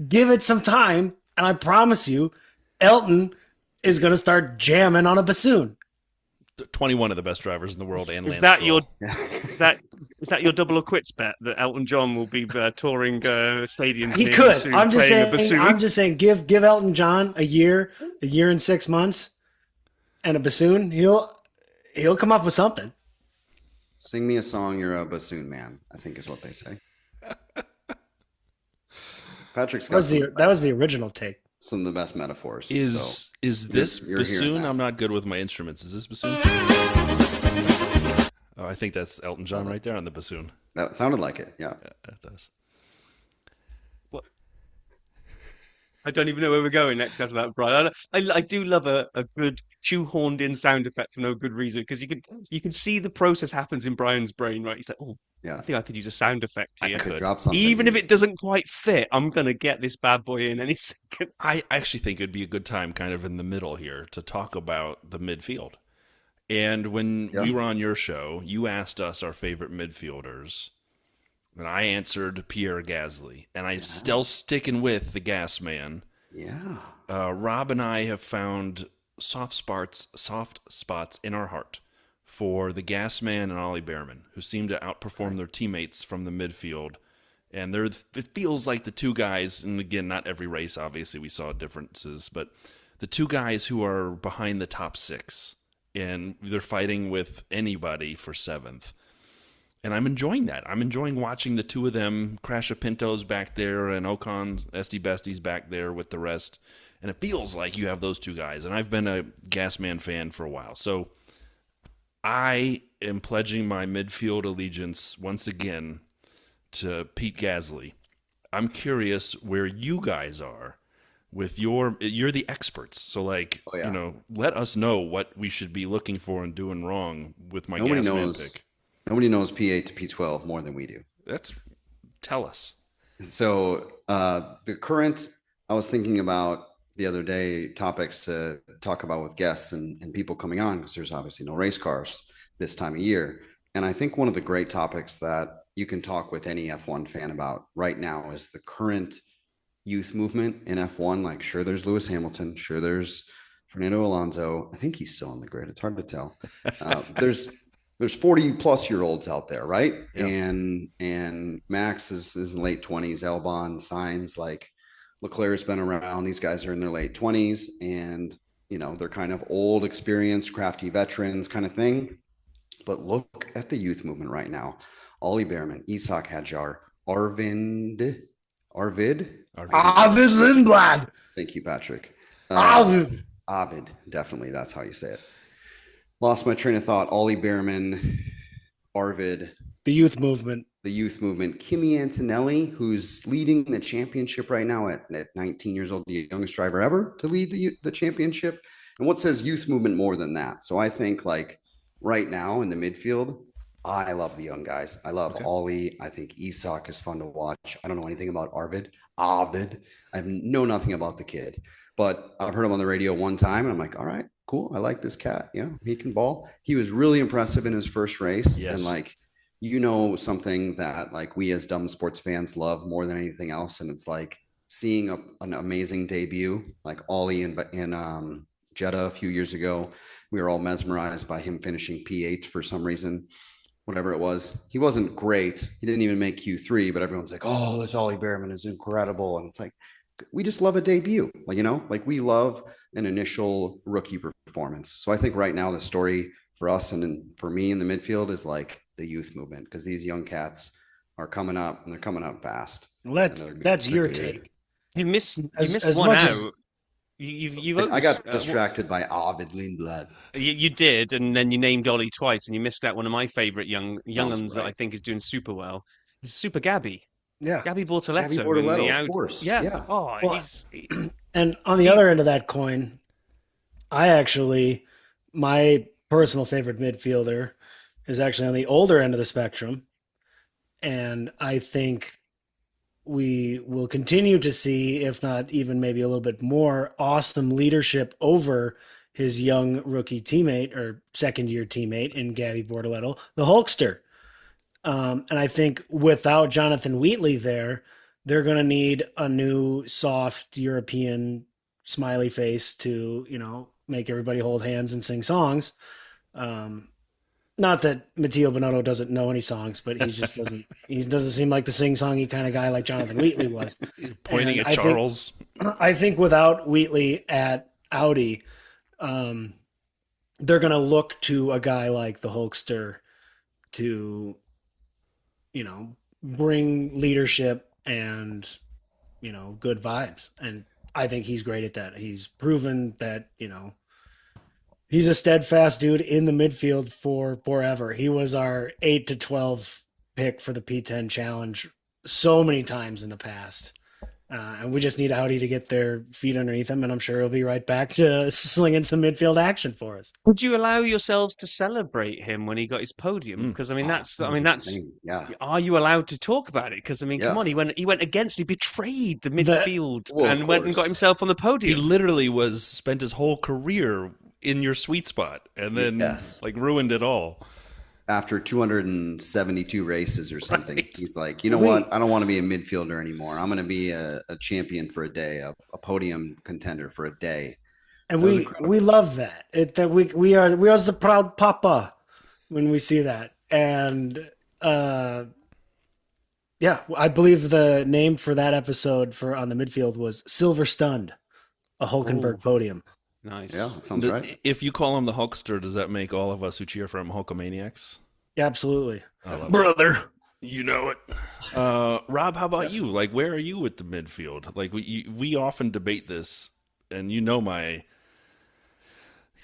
give it some time, and I promise you, Elton is going to start jamming on a bassoon." 21 of the best drivers in the world, and is that your double or quits bet that Elton John will be touring stadiums? He could. I'm just saying. Give Elton John a year and 6 months, and a bassoon. He'll come up with something. Sing me a song. You're a bassoon man, I think is what they say. Patrick's got that was the original take. Some of the best metaphors. Is this bassoon? I'm not good with my instruments. Is this bassoon? I think that's Elton John right there on the bassoon. That sounded like it. Yeah, it does. I don't even know where we're going next after that, Brian. I do love a good shoehorned in sound effect for no good reason because you can see the process happens in Brian's brain, right? He's like, oh, I Yeah, think I could use a sound effect I here. I could could. drop something Even if here. it doesn't quite fit, I'm gonna get this bad boy in any second. I actually think it'd be a good time, kind of in the middle here, to talk about the midfield. And when Yeah, we were on your show, you asked us our favorite midfielders, and I answered Pierre Gasly, and I'm still sticking with the Gas Man. yeah. Rob and I have found soft spots in our heart for the Gas Man and Ollie Behrman, who seem to outperform their teammates from the midfield. And it feels like the two guys, and again, not every race, obviously, we saw differences, but the two guys who are behind the top six, and they're fighting with anybody for seventh. And I'm enjoying that. I'm enjoying watching the two of them crash a Pintos back there and Ocon's Esty Besties back there with the rest. And it feels like you have those two guys. And I've been a Gasman fan for a while. So I am pledging my midfield allegiance once again to Pete Gasly. I'm curious where you guys are with you're the experts. So like, Oh, yeah. let us know what we should be looking for and doing wrong with my Nobody Gasman knows. pick. Nobody knows P8 to P12 more than we do. Tell us. So the current, I was thinking about the other day topics to talk about with guests and people coming on because there's obviously no race cars this time of year. And I think one of the great topics that you can talk with any F1 fan about right now is the current youth movement in F1. Like, sure, there's Lewis Hamilton. Sure, there's Fernando Alonso. I think he's still on the grid. It's hard to tell. There's 40 plus year olds out there, right? Yep. And Max is in late 20s, Albon, Sainz, like Leclerc's been around. These guys are in their late 20s and they're kind of old, experienced, crafty veterans kind of thing. But look at the youth movement right now. Ollie Behrman, Isak Hadjar, Arvid. Arvid Lindblad. Thank you, Patrick. Arvid. Ovid, definitely. That's how you say it. Lost my train of thought. Ollie Behrman, Arvid, The youth movement. the youth movement. Kimi Antonelli, who's leading the championship right now at 19 years old, the youngest driver ever to lead the championship. And what says youth movement more than that? So I think like right now in the midfield, I love the young guys. I love Ollie. I think Isak is fun to watch. I don't know anything about Arvid. I know nothing about the kid, but I've heard him on the radio one time and I'm like, all right, cool. I like this cat. He can ball. He was really impressive in his first race. Yes. And like, something that like we as dumb sports fans love more than anything else. And it's like seeing an amazing debut, like Ollie in Jeddah a few years ago. We were all mesmerized by him finishing P8 for some reason, whatever it was. He wasn't great. He didn't even make Q3, but everyone's like, oh, this Ollie Behrman is incredible. And it's like, we just love a debut, like we love an initial rookie performance. So I think right now the story for us and for me in the midfield is like the youth movement, because these young cats are coming up and they're coming up fast. That's your take. You missed As one much out. as- You've I got distracted by Ovid Lindblad. You did, and then you named Ollie twice, and you missed out one of my favorite younguns that I right. think is doing super well. It's Super Gabby. Yeah. Gabby Bortoletto. Gabby in Bortoletto, the of out. course. Yeah. Yeah. Oh, Well, And on the other end of that coin, my personal favorite midfielder is actually on the older end of the spectrum. And I think we will continue to see, if not even maybe a little bit more, awesome leadership over his young rookie teammate or second year teammate in Gabby Bortoletto, the Hulkster. And I think without Jonathan Wheatley there, they're going to need a new soft European smiley face to, make everybody hold hands and sing songs. Not that Matteo Binotto doesn't know any songs, but he doesn't seem like the sing-songy kind of guy like Jonathan Wheatley was. Pointing And at Charles. I think without Wheatley at Audi, they're going to look to a guy like the Hulkster to, bring leadership and, good vibes. And I think he's great at that. He's proven that, he's a steadfast dude in the midfield for forever. He was our 8 to 12 pick for the P10 challenge so many times in the past. And we just need Audi to get their feet underneath them, and I'm sure he'll be right back to slinging some midfield action for us. Would you allow yourselves to celebrate him when he got his podium? Because that's. Yeah. Are you allowed to talk about it? Because Yeah. come on, he betrayed the The- midfield Well, of and went and got course. himself on the He podium. literally spent his whole career in your sweet spot and then Yes. ruined it all. After 272 races or something, Right. he's like, you know what? I don't want to be a midfielder anymore. I'm going to be a champion for a day, a podium contender for a day. And That was we incredible. we love that. That we are the proud papa when we see that. And yeah, I believe the name for that episode on the midfield was Silver Stunned, a Hulkenberg podium. Nice. Yeah, that sounds right. If you call him the Hulkster, does that make all of us who cheer for him Hulkamaniacs? Yeah, absolutely. Brother, you know it. Rob, how about you? Like, where are you with the midfield? Like, we often debate this, and you know my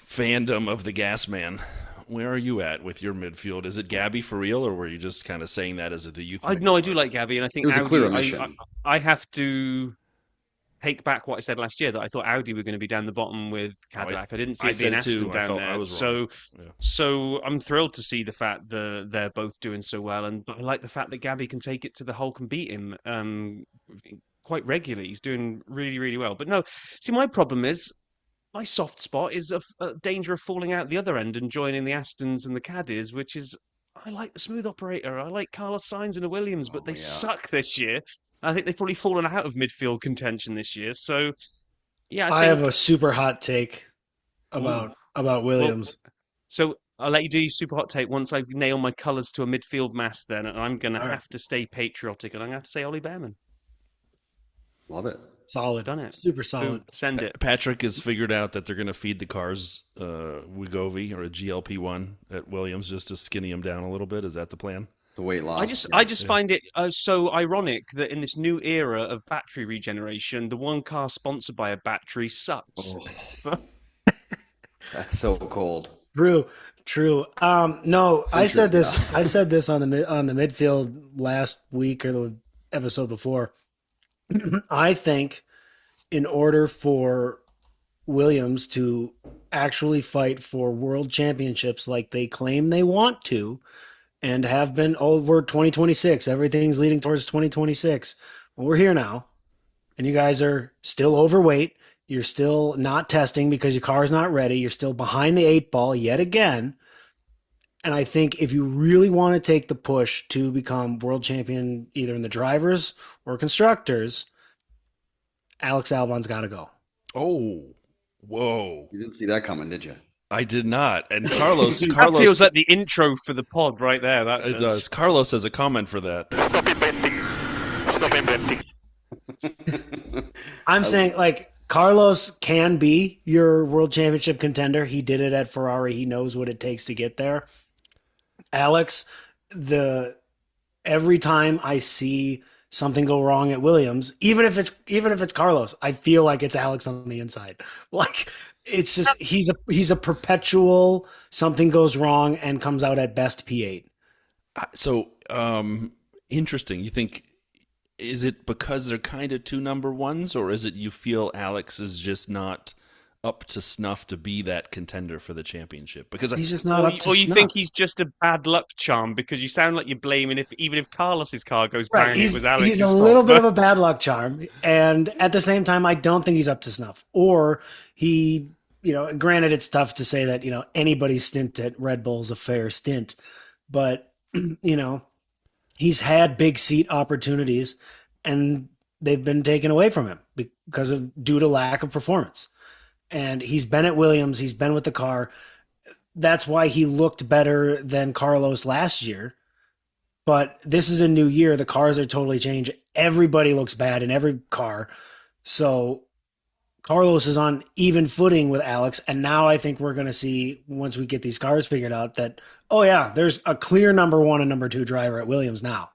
fandom of the Gas Man. Where are you at with your midfield? Is it Gabby for real, or were you just kind of saying that as the youth? I do like Gabby, and I think It was a Audi, clear omission. I have to take back what I said last year that I thought Audi were going to be down the bottom with Cadillac. I didn't see I it being said it too. Aston I down felt I there. was wrong. Yeah. So I'm thrilled to see the fact that they're both doing so well, and I like the fact that Gabby can take it to the Hulk and beat him quite regularly. He's doing really, really well. But no, see, my problem is my soft spot is a danger of falling out the other end and joining the Astons and the Caddies, which is I like the smooth operator. I like Carlos Sainz and the Williams, but they suck this year. I think they've probably fallen out of midfield contention this year. So, yeah, I have a super hot take about Williams. So I'll let you do your super hot take once I nail my colours to a midfield mast. Then and I'm going to have to stay patriotic, and I'm going to have to say Ollie Behrman. Love it. Solid. Done it. Super solid. Boom. Send it. Patrick has figured out that they're going to feed the cars Wegovy or a GLP-1 at Williams just to skinny him down a little bit. Is that the plan? The weight loss. I just find it so ironic that in this new era of battery regeneration, the one car sponsored by a battery sucks. That's so cold. True. No, I said this. I said this on the midfield last week or the episode before. I think in order for Williams to actually fight for world championships like they claim they want to, and have been, we're 2026. Everything's leading towards 2026. Well, we're here now, and you guys are still overweight. You're still not testing because your car is not ready. You're still behind the 8 ball yet again. And I think if you really want to take the push to become world champion, either in the drivers or constructors, Alex Albon's got to go. Oh, whoa. You didn't see that coming, did you? I did not. And Carlos That feels like the intro for the pod right there. That it does. Carlos has a comment for that. Stop inventing. I'm saying, like, Carlos can be your world championship contender. He did it at Ferrari. He knows what it takes to get there. Alex, every time I see something go wrong at Williams, even if it's Carlos, I feel like it's Alex on the inside. Like, it's just he's a perpetual something goes wrong and comes out at best P8. So, interesting. You think, is it because they're kind of two number ones, or is it you feel Alex is just not up to snuff to be that contender for the championship? Because He's just not up to or you snuff. think he's just a bad luck charm because you sound like you're blaming even if Carlos's car goes Right, bang, it was Alex's he's a fault. little bit of a bad luck charm, and at the same time, I don't think he's up to snuff. Or he, granted, it's tough to say that anybody's stint at Red Bull is a fair stint, but he's had big seat opportunities, and they've been taken away from him due to lack of performance. And he's been at Williams, he's been with the car. That's why he looked better than Carlos last year. But this is a new year. The cars are totally changed. Everybody looks bad in every car. So Carlos is on even footing with Alex. And now I think we're going to see, once we get these cars figured out, that, oh yeah, there's a clear number one and number two driver at Williams now.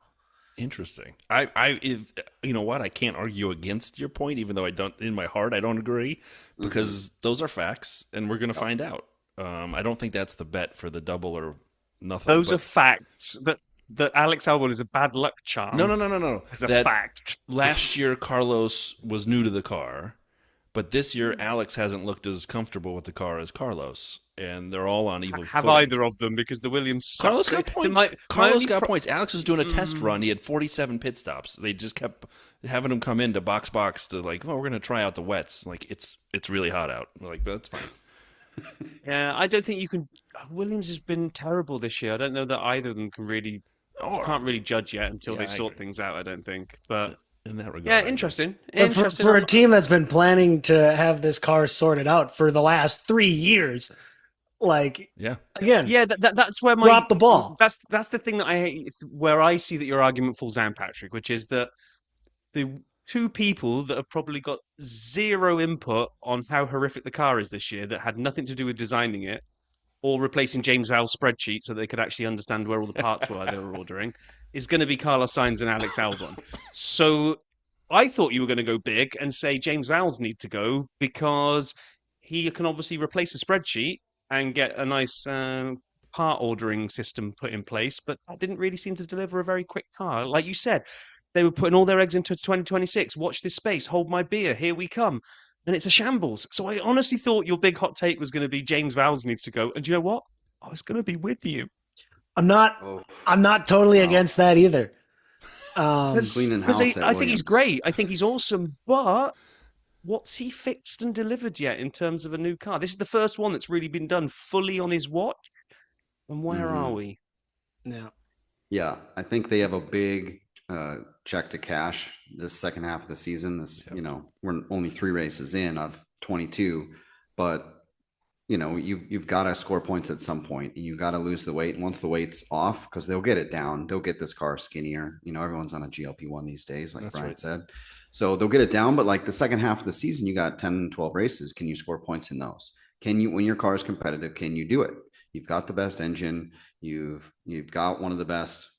Interesting. You know what? I can't argue against your point, even though in my heart, I don't agree, because those are facts, and we're going to find out. I don't think that's the bet for the double or nothing. Those are facts. But that Alex Albon is a bad luck charm. No. As a That fact. last year Carlos was new to the car, but this year Alex hasn't looked as comfortable with the car as Carlos, and they're all on evil Have footing. either of them, because the Williams suck. Carlos got points. My Carlos only got points. Alex was doing a test Mm. run. He had 47 pit stops. They just kept having him come into box to like, oh, we're gonna try out the wets. Like it's really hot out. We're like, that's fine. Yeah, I don't think you can. Williams has been terrible this year. I don't know that either of them can really. Can't really judge yet until Yeah, they I sort agree. things out. I don't think, but In that regard, yeah, I agree. interesting. But for a team that's been planning to have this car sorted out for the last 3 years, like Yeah. again, Yeah, that's where my drop the ball. That's the thing that I hate, where I see that your argument falls down, Patrick, which is that the two people that have probably got zero input on how horrific the car is this year, that had nothing to do with designing it, or replacing James Vowell's spreadsheet so they could actually understand where all the parts were they were ordering, is going to be Carlos Sainz and Alex Albon. So I thought you were going to go big and say James Vowell's need to go because he can obviously replace a spreadsheet and get a nice part ordering system put in place, but that didn't really seem to deliver a very quick car. Like you said, they were putting all their eggs into 2026. Watch this space. Hold my beer. Here we come. And it's a shambles. So I honestly thought your big hot take was going to be James Vowles needs to go. And do you know what? I was going to be with you. I'm not totally against that either. Cleaning house at I think he's Williams. great. I think he's awesome. But what's he fixed and delivered yet in terms of a new car? This is the first one that's really been done fully on his watch. And where are we? Yeah. Yeah, I think they have a big check to cash this second half of the season. We're only 3 races in of 22, but you've got to score points at some point. You've got to lose the weight. And once the weight's off, because they'll get it down, they'll get this car skinnier. Everyone's on a GLP-1 these days, like Brian said. So they'll get it down, but like the second half of the season, you got 10, 12 races. Can you score points in those? Can you, when your car is competitive, can you do it? You've got the best engine. You've got one of the best,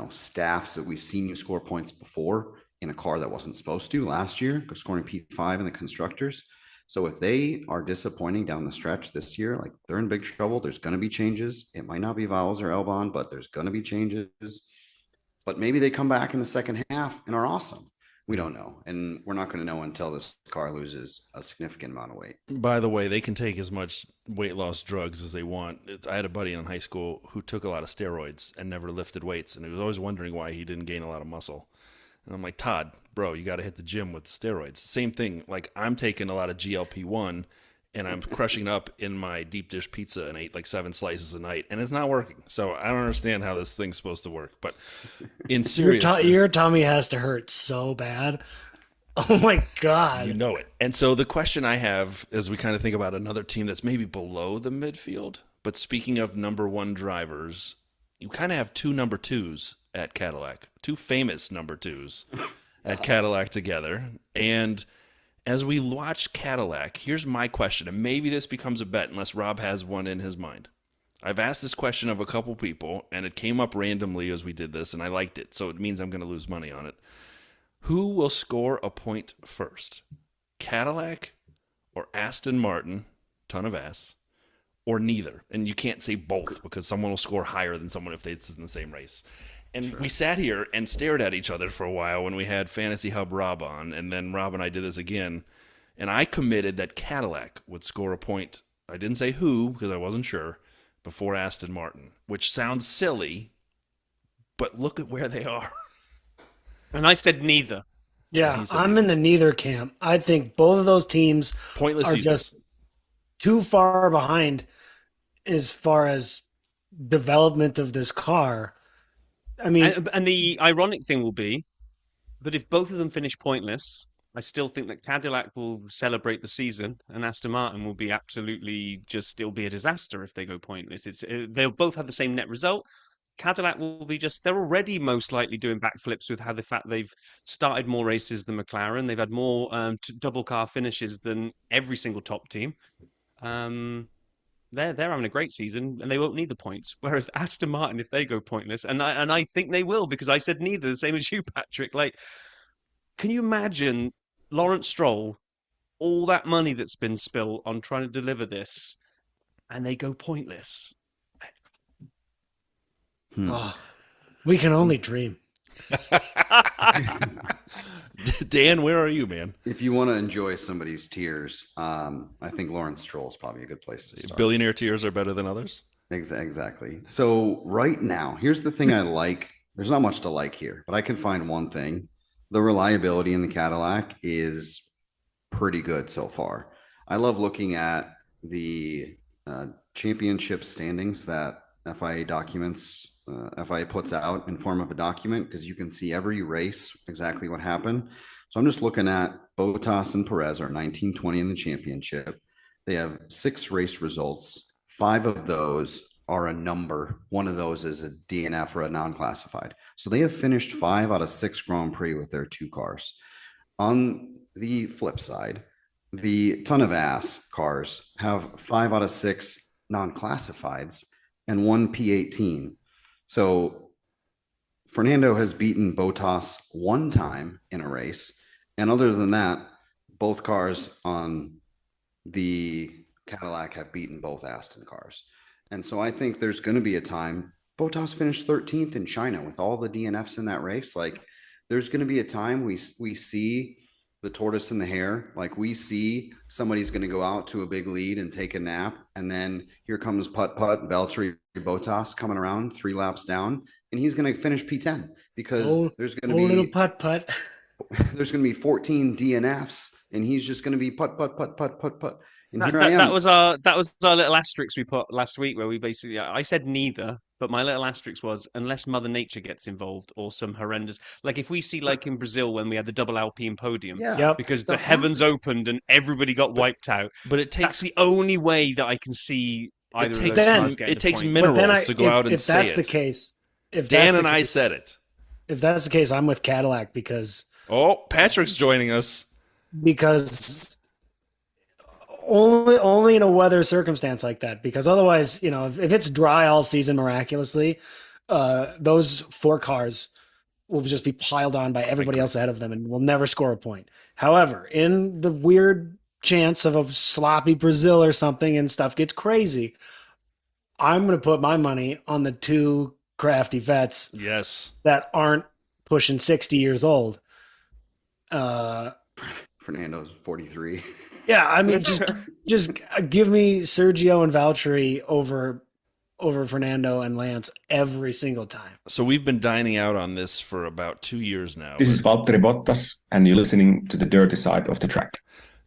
staffs that we've seen you score points before in a car that wasn't supposed to last year, scoring P5 in the constructors. So if they are disappointing down the stretch this year, like they're in big trouble. There's going to be changes. It might not be Vowles or Albon, but there's going to be changes. But maybe they come back in the second half and are awesome. We don't know. And we're not going to know until this car loses a significant amount of weight. By the way, they can take as much weight loss drugs as they want. I had a buddy in high school who took a lot of steroids and never lifted weights, and he was always wondering why he didn't gain a lot of muscle. And I'm like, Todd, bro, you got to hit the gym with steroids. Same thing. Like, I'm taking a lot of GLP-1, and I'm crushing up in my deep dish pizza and ate like 7 slices a night, and it's not working. So I don't understand how this thing's supposed to work. But in seriousness, your tummy has to hurt so bad. Oh my God. you know it. And so the question I have as we kind of think about another team that's maybe below the midfield, but speaking of number 1 drivers, you kind of have 2 number 2s at Cadillac, 2 famous number 2s at Cadillac together. And as we watch Cadillac, here's my question, and maybe this becomes a bet unless Rob has one in his mind. I've asked this question of a couple people, and it came up randomly as we did this, and I liked it, so it means I'm going to lose money on it. Who will score a point first? Cadillac or Aston Martin, ton of ass, or neither? And you can't say both because someone will score higher than someone if they're in the same race. And we sat here and stared at each other for a while when we had Fantasy Hub Rob on, and then Rob and I did this again, and I committed that Cadillac would score a point. I didn't say who because I wasn't sure, before Aston Martin, which sounds silly, but look at where they are. And I said neither. Yeah, I'm in the neither camp. I think both of those teams Pointless are seasons. just too far behind as far as development of this car. I mean, And the ironic thing will be that if both of them finish pointless, I still think that Cadillac will celebrate the season, and Aston Martin will be absolutely it'll be a disaster if they go pointless. They'll both have the same net result. Cadillac will be they're already most likely doing backflips with the fact they've started more races than McLaren. They've had more double car finishes than every single top team. They're having a great season and they won't need the points. Whereas Aston Martin, if they go pointless, and I think they will because I said neither, the same as you, Patrick. Like, can you imagine Lawrence Stroll, all that money that's been spilled on trying to deliver this, and they go pointless? oh, We can only dream. Dan, where are you, man? If you want to enjoy somebody's tears, I think Lawrence Stroll is probably a good place to start. Billionaire tears are better than others. Exactly. So right now, here's the thing I like. There's not much to like here, but I can find one thing. The reliability in the Cadillac is pretty good so far. I love looking at the championship standings that FIA puts out in form of a document, because you can see every race exactly what happened. So I'm just looking at Bottas and Perez are 19-20 in the championship. They have 6 race results. 5 of those are a number. One of those is a DNF or a non-classified. So they have finished 5 out of 6 Grand Prix with their 2 cars. On the flip side, the ton of ass cars have 5 out of 6 non-classifieds and 1 P18. So Fernando has beaten Bottas 1 time in a race. And other than that, both cars on the Cadillac have beaten both Aston cars. And so I think there's going to be a time. Bottas finished 13th in China with all the DNFs in that race. Like, there's going to be a time we see the tortoise and the hare. Like, we see somebody's going to go out to a big lead and take a nap. And then here comes Valtteri Bottas coming around 3 laps down, and he's going to finish P10 because there's going to be little putt. There's going to be 14 DNFs, and he's just going to be putt. And here I am. That was our little asterisk we put last week, where we basically, I said neither, but my little asterisk was unless Mother Nature gets involved or some horrendous, like if we see like in Brazil when we had the double Alpine podium, because the heavens opened and everybody got wiped out. But it takes that's the only way that I can see either of those cars getting it takes point. minerals to go out and say it. If that's the case, Dan and I said it. If that's the case, I'm with Cadillac because Patrick's joining us. Because only in a weather circumstance like that, because otherwise, if it's dry all season miraculously, those 4 cars will just be piled on by everybody else ahead of them and will never score a point. However, in the weird chance of a sloppy Brazil or something and stuff gets crazy, I'm going to put my money on the 2 crafty vets that aren't pushing 60 years old. Fernando's 43. Yeah, I mean, just give me Sergio and Valtteri over Fernando and Lance every single time. So we've been dining out on this for about 2 years now. This is Valtteri Bottas, and you're listening to the dirty side of the track.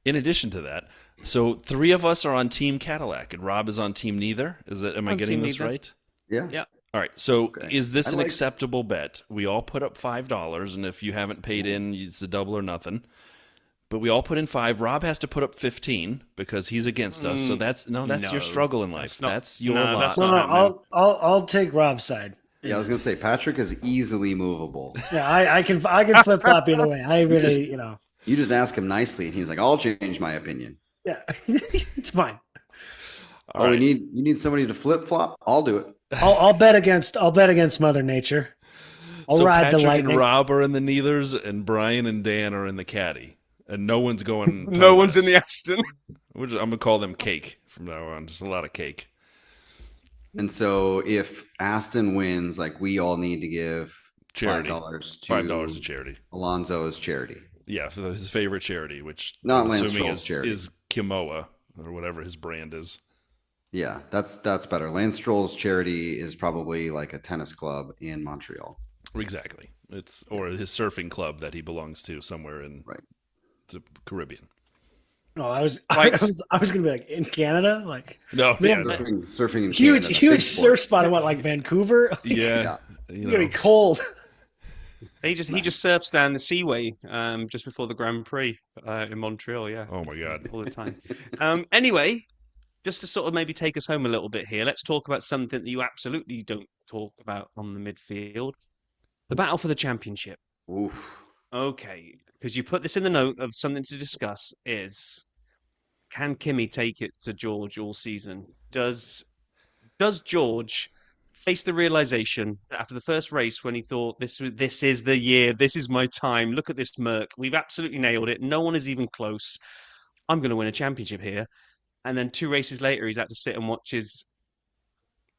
In addition to that, so 3 of us are on Team Cadillac, and Rob is on Team Neither. Am I getting this right? Yeah. All right. So is this an acceptable bet? We all put up $5, and if you haven't paid in, it's a double or nothing. But we all put in 5. Rob has to put up 15 because he's against us. So that's your struggle in life. That's your lot. No, I'll take Rob's side. Yeah, I was gonna say Patrick is easily movable. Yeah, I can flip flop either way. I really, You just ask him nicely, and he's like, "I'll change my opinion." Yeah, it's fine. You need somebody to flip flop. I'll do it. I'll bet against Mother Nature. I'll ride Patrick the lightning. and Rob are in the Neithers, and Brian and Dan are in the Caddy. And no one's going. No one's in the Aston. I'm going to call them cake from now on. Just a lot of cake. And so if Aston wins, like, we all need to give charity. $5 to charity. Alonso's charity. Yeah, for his favorite charity, which not I'm Lance assuming Stroll's charity. is Kimoa or whatever his brand is. Yeah, that's better. Lance Stroll's charity is probably like a tennis club in Montreal. Exactly. Or his surfing club that he belongs to somewhere in the Caribbean. Oh, I was gonna be like in Canada, like no, surfing in huge Canada, huge surf spot in like Vancouver. Like, yeah. It's gonna be cold. He just surfs down the Seaway just before the Grand Prix in Montreal. Yeah. Oh my God. All the time. Anyway, just to sort of maybe take us home a little bit here, let's talk about something that you absolutely don't talk about on the midfield: the battle for the championship. Oof. Okay, because you put this in the note of something to discuss is, can Kimi take it to George all season? Does George face the realization that after the first race when he thought this is the year, this is my time, look at this Merc, we've absolutely nailed it, no one is even close, I'm going to win a championship here, and then 2 races later he's had to sit and watch his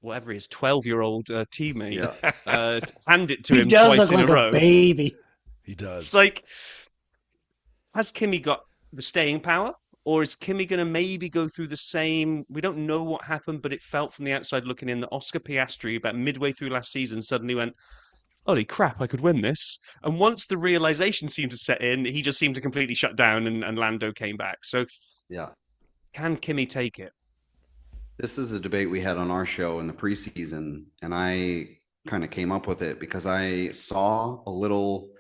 whatever his 12-year-old teammate, Yeah. to hand it to He him does twice look in like a a row. baby. He does. It's like, has Kimmy got the staying power? Or is Kimmy going to maybe go through the same? We don't know what happened, but it felt from the outside looking in that Oscar Piastri, about midway through last season, suddenly went, holy crap, I could win this. And once the realization seemed to set in, he just seemed to completely shut down and Lando came back. So Yeah. can Kimmy take it? This is a debate we had on our show in the preseason, and I kind of came up with it because I saw a little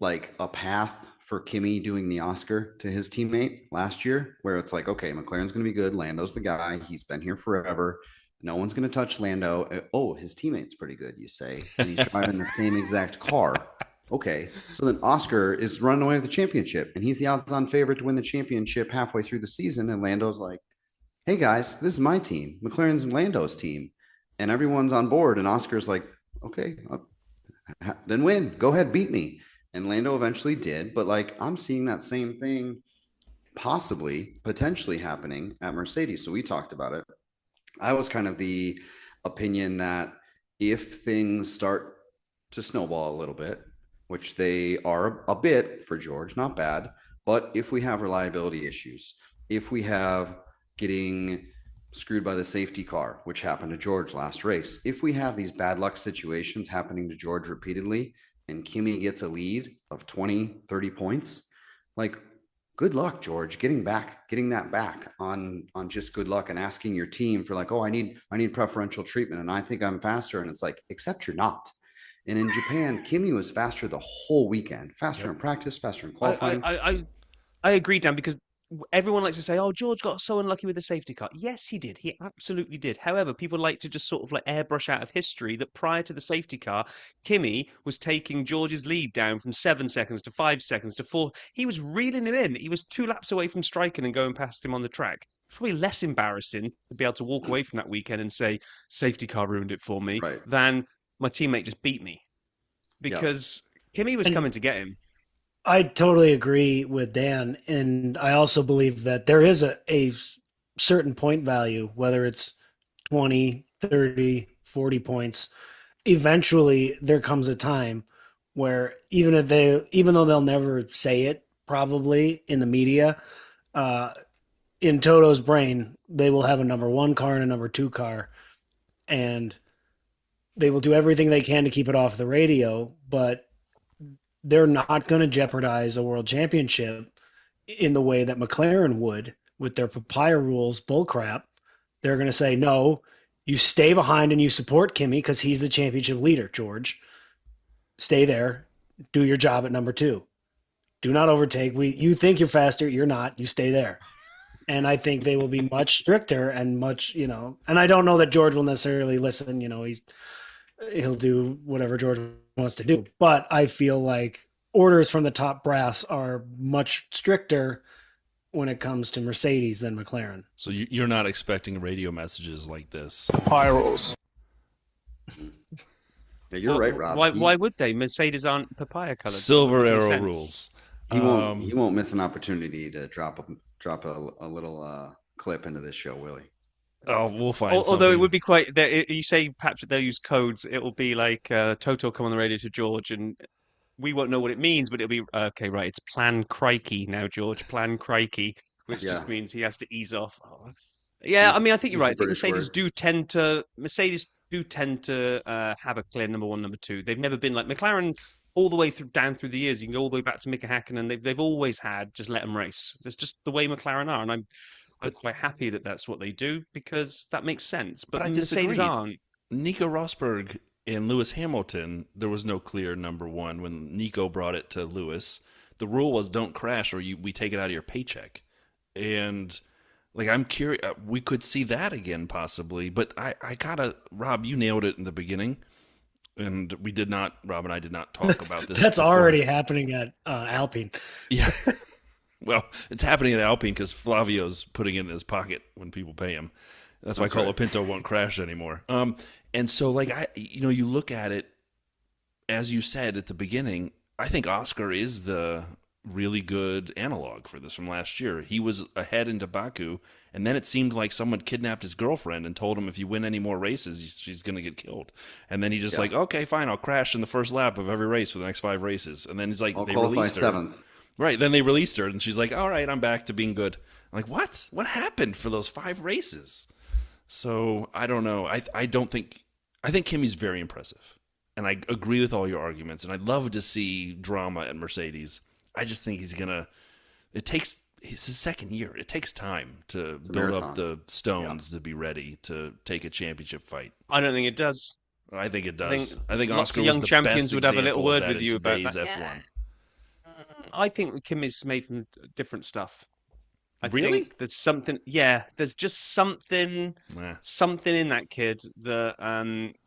like a path for Kimmy doing the Oscar to his teammate last year, where it's like, okay, McLaren's going to be good. Lando's the guy. He's been here forever. No one's going to touch Lando. Oh, his teammate's pretty good, you say. And he's driving the same exact car. Okay. So then Oscar is running away with the championship, and he's the odds on favorite to win the championship halfway through the season. And Lando's like, hey guys, this is my team. McLaren's and Lando's team. And everyone's on board. And Oscar's like, okay, then win. Go ahead, beat me. And Lando eventually did. But like, I'm seeing that same thing potentially happening at Mercedes. So we talked about it. I was kind of the opinion that if things start to snowball a little bit, which they are a bit for George, not bad, but if we have reliability issues, if we have getting screwed by the safety car, which happened to George last race, if we have these bad luck situations happening to George repeatedly and Kimi gets a lead of 20, 30 points, like, good luck, George, getting that back on just good luck and asking your team for like, oh, I need preferential treatment and I think I'm faster. And it's like, except you're not. And in Japan, Kimi was faster the whole weekend, faster in practice, faster in qualifying. I agree, Dan, because everyone likes to say, oh, George got so unlucky with the safety car. Yes, he did. He absolutely did. However, people like to just sort of like airbrush out of history that prior to the safety car, Kimi was taking George's lead down from 7 seconds to 5 seconds to 4. He was reeling him in. He was 2 laps away from striking and going past him on the track. It's probably less embarrassing to be able to walk away from that weekend and say, safety car ruined it for me, Right. than my teammate just beat me. Because Kimi was coming to get him. I totally agree with Dan. And I also believe that there is a certain point value, whether it's 20, 30, 40 points. Eventually, there comes a time where even though they'll never say it probably in the media, in Toto's brain, they will have a number 1 car and a number 2 car. And they will do everything they can to keep it off the radio, but they're not going to jeopardize a world championship in the way that McLaren would with their papaya rules bullcrap. They're going to say, no, you stay behind and you support Kimi because he's the championship leader, George. Stay there. Do your job at number 2. Do not overtake. You think you're faster. You're not. You stay there. And I think they will be much stricter and much, and I don't know that George will necessarily listen. He'll do whatever George wants to do. But I feel like orders from the top brass are much stricter when it comes to Mercedes than McLaren. So you're not expecting radio messages like this. Pyros. Yeah, you're right, Rob. Why would they? Mercedes aren't papaya colored. Silver arrow rules. He won't miss an opportunity to drop a little clip into this show, will he? Oh, we'll find something. Although it would be quite. You say Patrick, they'll use codes. It will be like Toto come on the radio to George, and we won't know what it means, but it'll be okay. Right, it's plan crikey now, George. Plan crikey, which just means he has to ease off. Oh. Yeah, I mean, I think you're right. I think Mercedes do tend to have a clear number 1, number 2. They've never been like McLaren all the way down through the years. You can go all the way back to Mika Hakkinen. They've always had just let them race. That's just the way McLaren are, and I'm quite happy that that's what they do because that makes sense. But I Mercedes disagree. aren't. Nico Rosberg and Lewis Hamilton, there was no clear number 1 when Nico brought it to Lewis. The rule was don't crash or we take it out of your paycheck. And like, I'm curious, we could see that again possibly. But I gotta, Rob, you nailed it in the beginning. And Rob and I did not talk about this. That's before. already happening at Alpine. Yeah. Well, it's happening at Alpine because Flavio's putting it in his pocket when people pay him. That's why Colapinto won't crash anymore. And so, like, you look at it, as you said at the beginning, I think Oscar is the really good analog for this from last year. He was ahead into Baku, and then it seemed like someone kidnapped his girlfriend and told him if you win any more races, she's going to get killed. And then he just like, okay, fine, I'll crash in the first lap of every race for the next 5 races. And then he's like, I'll they qualify released her. 7th. Right, then they released her, and she's like, all right, I'm back to being good. I'm like, what? What happened for those 5 races? So I don't know. I think Kimi's very impressive. And I agree with all your arguments, and I'd love to see drama at Mercedes. I just think it's his second year. It takes time to build up the stones to be ready to take a championship fight. I don't think it does. I think it does. I think lots Oscar of young was the champions best would have a little example of word that with in you about today's that. F1. I think Kim is made from different stuff. I Really? think there's something. Yeah, there's just something in that kid that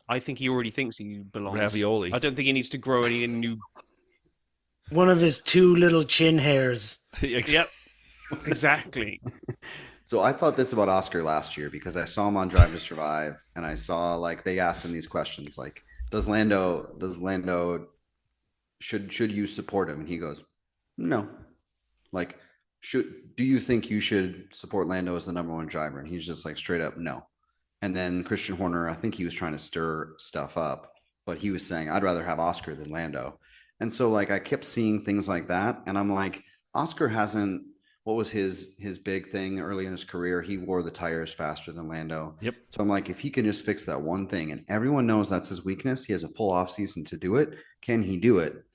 I think he already thinks he belongs. Ravioli. I don't think he needs to grow any new. One of his 2 little chin hairs. Yep, exactly. So I thought this about Oscar last year because I saw him on Drive to Survive, and I saw like they asked him these questions like, does Lando should you support him? And he goes, no. Like, do you think you should support Lando as the number 1 driver? And he's just like straight up no. And then Christian Horner, I think he was trying to stir stuff up, but he was saying I'd rather have Oscar than Lando. And so like I kept seeing things like that, and I'm like, Oscar hasn't. What was his big thing early in his career? He wore the tires faster than Lando. Yep. So I'm like, if he can just fix that one thing, and everyone knows that's his weakness, he has a full off season to do it. Can he do it?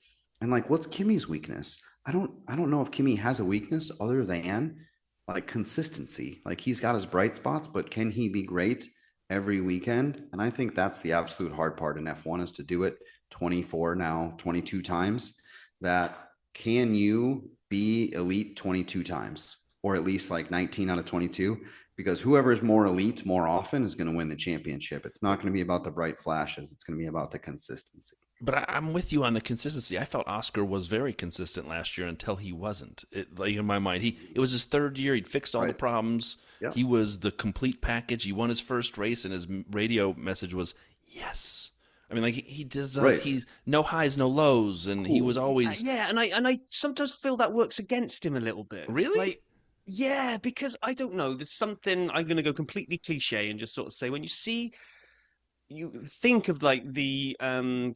And like, what's Kimi's weakness? I don't know if Kimi has a weakness other than like consistency. Like he's got his bright spots, but can he be great every weekend? And I think that's the absolute hard part in F1 is to do it 22 times. That can you be elite 22 times, or at least like 19 out of 22? Because whoever is more elite more often is going to win the championship. It's not going to be about the bright flashes. It's going to be about the consistency. But I'm with you on the consistency. I felt Oscar was very consistent last year until he wasn't. Like in my mind, it was his 3rd year. He'd fixed all the problems. Yep. He was the complete package. He won his first race, and his radio message was yes. I mean, like he does. He's no highs, no lows, and he was always And I sometimes feel that works against him a little bit. Really? Like, yeah, because I don't know. There's something I'm going to go completely cliche and just sort of say when you think of like the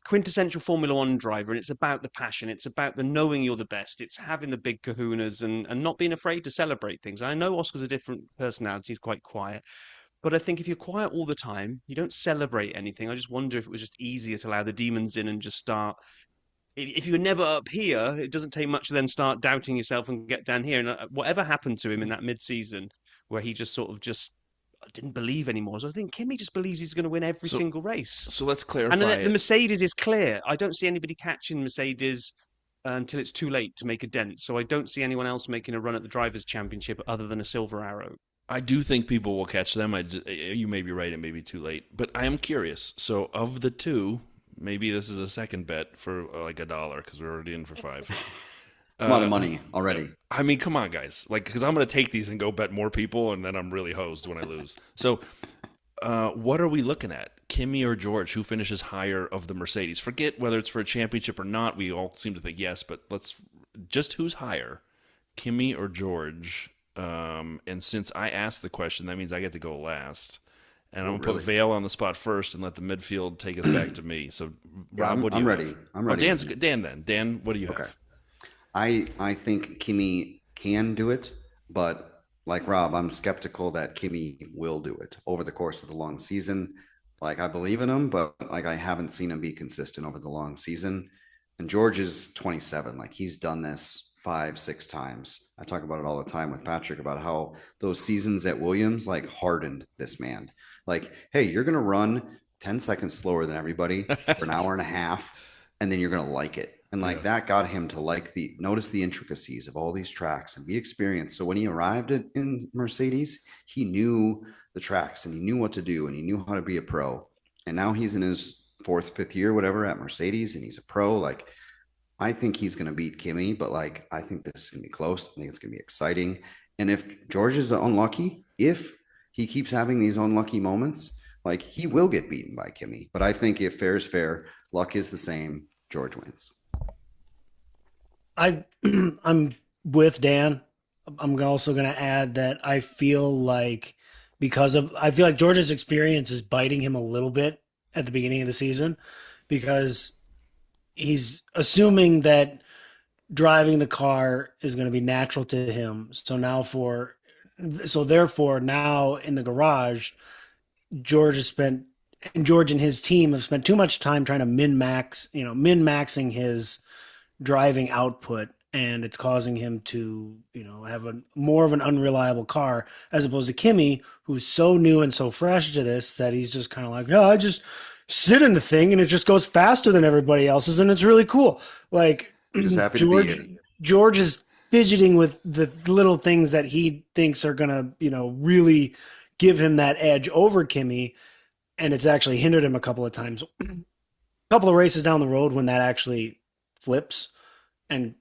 quintessential Formula One driver, and it's about the passion, it's about the knowing you're the best, it's having the big kahunas and not being afraid to celebrate things. I know Oscar's a different personality, he's quite quiet, but I think if you're quiet all the time, you don't celebrate anything. I just wonder if it was just easier to allow the demons in and just start. If you were never up here, it doesn't take much to then start doubting yourself and get down here. And whatever happened to him in that mid-season, where he just sort of just didn't believe anymore. So I think Kimi just believes he's going to win every single race. So let's clarify. And the Mercedes is clear. I don't see anybody catching Mercedes until it's too late to make a dent. So I don't see anyone else making a run at the Drivers' Championship other than a Silver Arrow. I do think people will catch them. You may be right, it may be too late. But I am curious. So of the 2, maybe this is a second bet for like $1 because we're already in for 5. A lot of money already. I mean, come on, guys. Like, because I'm going to take these and go bet more people, and then I'm really hosed when I lose. So what are we looking at? Kimi or George? Who finishes higher of the Mercedes? Forget whether it's for a championship or not. We all seem to think yes, but let's just who's higher, Kimi or George? And since I asked the question, that means I get to go last. And I'm going to put Vale on the spot first and let the midfield take us back to me. So, Rob, what do you have? I'm ready. Dan then. Dan, what do you have? Okay. I think Kimi can do it, but like Rob, I'm skeptical that Kimi will do it over the course of the long season. Like I believe in him, but like I haven't seen him be consistent over the long season. And George is 27. Like he's done this 5-6 times. I talk about it all the time with Patrick about how those seasons at Williams like hardened this man. Like, hey, you're going to run 10 seconds slower than everybody for an hour and a half, and then you're going to like it. And like that got him to like notice the intricacies of all these tracks and be experienced. So when he arrived in Mercedes, he knew the tracks and he knew what to do and he knew how to be a pro. And now he's in his 4th, 5th year, whatever, at Mercedes, and he's a pro. Like, I think he's going to beat Kimi, but like, I think this is going to be close. I think it's going to be exciting. And if George is unlucky, if he keeps having these unlucky moments, like he will get beaten by Kimi. But I think if fair is fair, luck is the same, George wins. I'm with Dan. I'm also going to add that I feel like George's experience is biting him a little bit at the beginning of the season because he's assuming that driving the car is going to be natural to him. So therefore now in the garage, George and his team have spent too much time trying to min-maxing his driving output, and it's causing him to, have a more of an unreliable car as opposed to Kimmy, who's so new and so fresh to this that he's just kind of like, I just sit in the thing and it just goes faster than everybody else's, and it's really cool. Like Just happy to be here. George is fidgeting with the little things that he thinks are gonna, really give him that edge over Kimmy, and it's actually hindered him a couple of times. A couple of races down the road when that actually flips and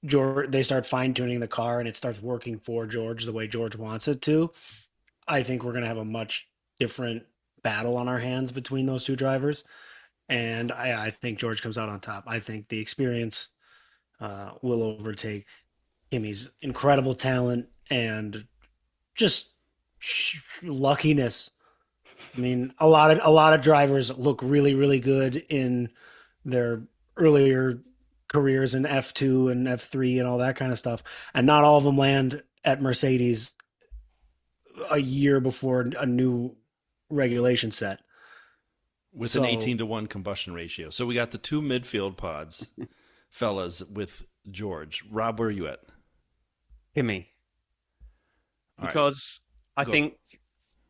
they start fine-tuning the car and it starts working for George the way George wants it to, I think we're going to have a much different battle on our hands between those two drivers. And I think George comes out on top. I think the experience will overtake Kimmy's incredible talent and just luckiness. I mean, a lot of drivers look really, really good in their earlier careers in F2 and F3 and all that kind of stuff, and not all of them land at Mercedes a year before a new regulation set with an 18-to-1 combustion ratio. So we got the two midfield pods, fellas, with George. Rob, where are you at? Kimmy. Because I think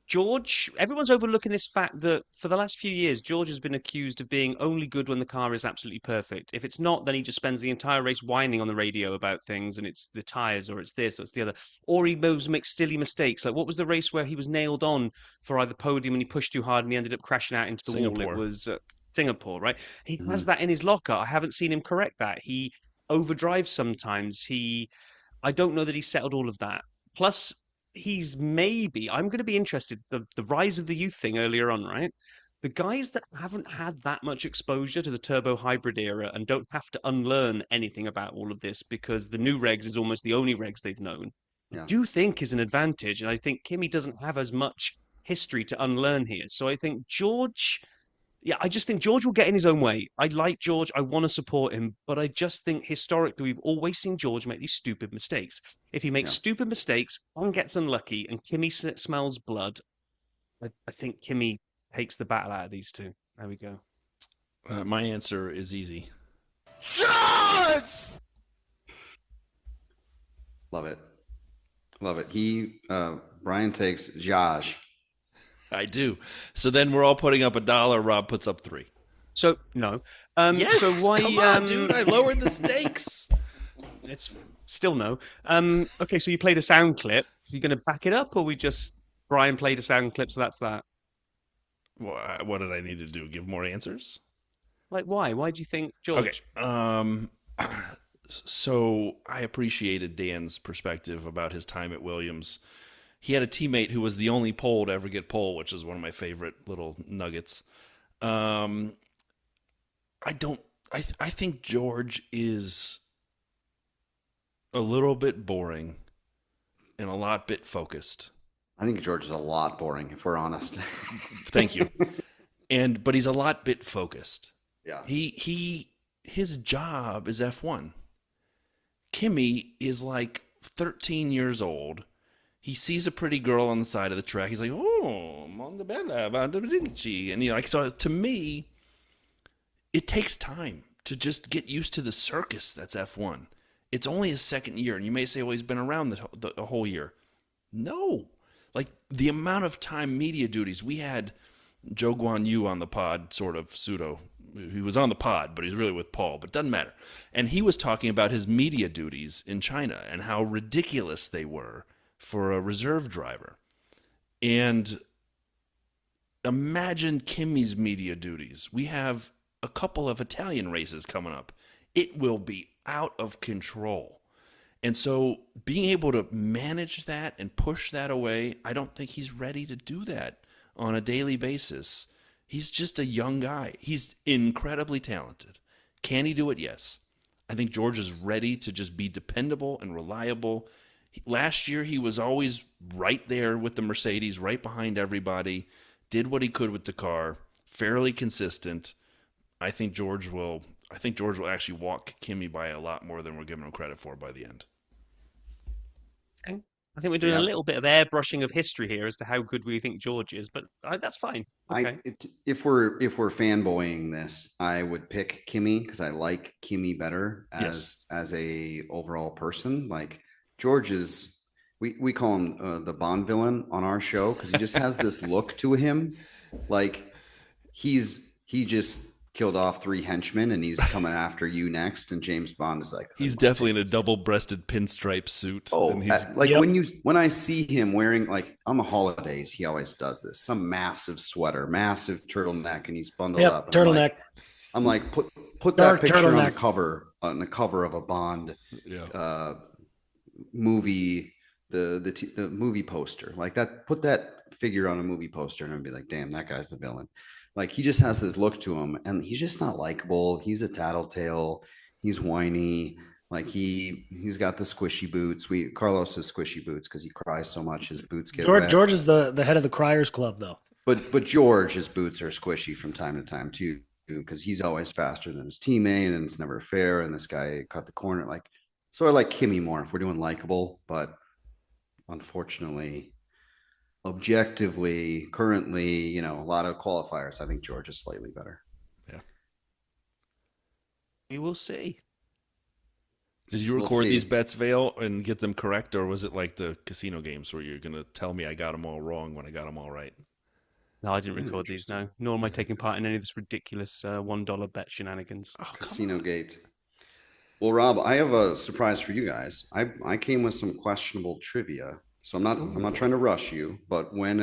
George, everyone's overlooking this fact that for the last few years, George has been accused of being only good when the car is absolutely perfect. If it's not, then he just spends the entire race whining on the radio about things, and it's the tires, or it's this, or it's the other. Or he makes silly mistakes. Like, what was the race where he was nailed on for either podium and he pushed too hard and he ended up crashing out into the wall? It was Singapore, right? He has that in his locker. I haven't seen him correct that. He overdrives sometimes. I don't know that he's settled all of that. Plus, I'm going to be interested, the rise of the youth thing earlier on, right? The guys that haven't had that much exposure to the turbo hybrid era and don't have to unlearn anything about all of this because the new regs is almost the only regs they've known, I do think is an advantage. And I think Kimmy doesn't have as much history to unlearn here. So I think I just think George will get in his own way. I like George. I want to support him. But I just think historically, we've always seen George make these stupid mistakes. If he makes stupid mistakes, one gets unlucky, and Kimmy smells blood, I think Kimmy takes the battle out of these two. There we go. My answer is easy. George! Love it. Love it. Brian takes Josh. I do. So then we're all putting up $1. Rob puts up $3. So no. Yes. So why, come on, dude. I lowered the stakes. It's still no. Okay, so you played a sound clip. Are you going to back it up, or Brian played a sound clip, so that's that? What did I need to do? Give more answers? Like, why? Why do you think George? Okay. So I appreciated Dan's perspective about his time at Williams. He had a teammate who was the only pole to ever get pole, which is one of my favorite little nuggets. I think George is a little bit boring and a lot bit focused. I think George is a lot boring, if we're honest. Thank you. But he's a lot bit focused. Yeah. His job is F1. Kimmy is like 13 years old. He sees a pretty girl on the side of the track. He's like, oh, Mondabella, and so to me, it takes time to just get used to the circus that's F1. It's only his second year, and you may say, well, he's been around the whole year. No. Like, the amount of time media duties. We had Joe Guan Yu on the pod, sort of, pseudo. He was on the pod, but he's really with Paul, but it doesn't matter. And he was talking about his media duties in China and how ridiculous they were for a reserve driver. And imagine Kimmy's media duties. We have a couple of Italian races coming up. It will be out of control. And so being able to manage that and push that away, I don't think he's ready to do that on a daily basis. He's just a young guy. He's incredibly talented. Can he do it? Yes. I think George is ready to just be dependable and reliable. Last year, he was always right there with the Mercedes, right behind everybody, did what he could with the car, fairly consistent. I think George will actually walk Kimi by a lot more than we're giving him credit for by the end. Okay. I think we're doing a little bit of airbrushing of history here as to how good we think George is, but that's fine. Okay. If we're fanboying this, I would pick Kimi because I like Kimi better as a overall person. Like George is, we call him the Bond villain on our show because he just has this look to him, like he just killed off 3 henchmen and he's coming after you next. And James Bond is like, he's definitely in a double-breasted pinstripe suit. Oh, and he's, when I see him wearing, like on the holidays, he always does this, some massive sweater, massive turtleneck, and he's bundled up. Turtleneck. I'm like, put that picture on the cover of a Bond movie, the movie poster, like that. Put that figure on a movie poster, and I'd be like, damn, that guy's the villain. Like he just has this look to him, and he's just not likable. He's a tattletale. He's whiny. Like he's got the squishy boots. Carlos has squishy boots because he cries so much his boots get wet. George is the head of the Criers Club, though. But George's boots are squishy from time to time too, because he's always faster than his teammate, and it's never fair. And this guy cut the corner. Like, so I like Kimi more if we're doing likable, but unfortunately, objectively, currently, a lot of qualifiers, I think George is slightly better. Yeah. We will see. Did you record these bets, Vale, and get them correct, or was it like the casino games where you're going to tell me I got them all wrong when I got them all right? No, I didn't record these, no. Nor am I taking part in any of this ridiculous $1 bet shenanigans. Oh, Casino Gate. Well, Rob, I have a surprise for you guys. I came with some questionable trivia. So I'm not trying to rush you, but when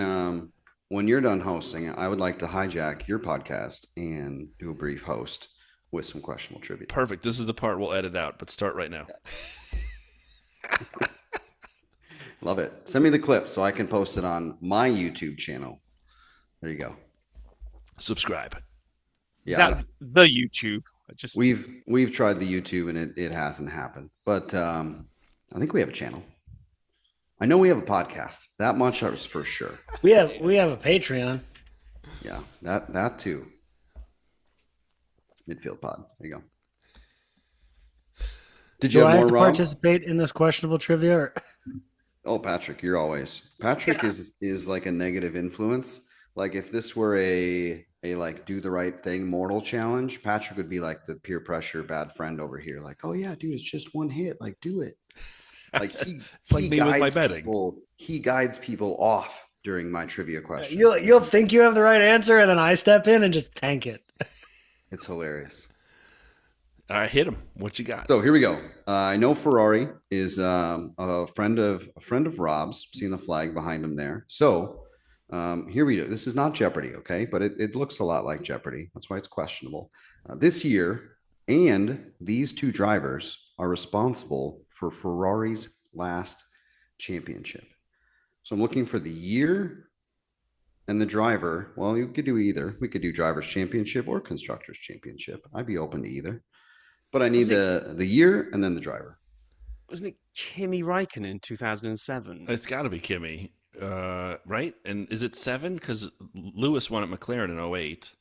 you're done hosting, I would like to hijack your podcast and do a brief host with some questionable trivia. Perfect. This is the part we'll edit out, but start right now. Love it. Send me the clip so I can post it on my YouTube channel. There you go. Subscribe. Is that the YouTube? We've tried the YouTube and it hasn't happened, but I think we have a channel. I know we have a podcast. That much is for sure. We have a Patreon. Yeah, that too. Midfield Pod. There you go. Did you Do have I more, have to Rob? participate in this questionable trivia? Or... Oh, Patrick, you're always. Patrick is like a negative influence. Like if this were a like do the right thing mortal challenge, Patrick would be like the peer pressure bad friend over here. Like, oh yeah, dude, it's just one hit. Like, do it. Like it's like me with my betting. He guides people off during my trivia question. You'll think you have the right answer, and then I step in and just tank it. It's hilarious. All right, hit him. What you got? So here we go. I know Ferrari is a friend of Rob's. Seen the flag behind him there. So here we go. This is not Jeopardy, okay? But it looks a lot like Jeopardy. That's why it's questionable. This year, and these 2 drivers are responsible for Ferrari's last championship. So I'm looking for the year and the driver. Well, you could do either. We could do drivers championship or constructors championship. I'd be open to either. But I need the year and then the driver. Wasn't it Kimi Räikkönen in 2007? It's got to be Kimi, right? And is it 7? Because Lewis won at McLaren in 08.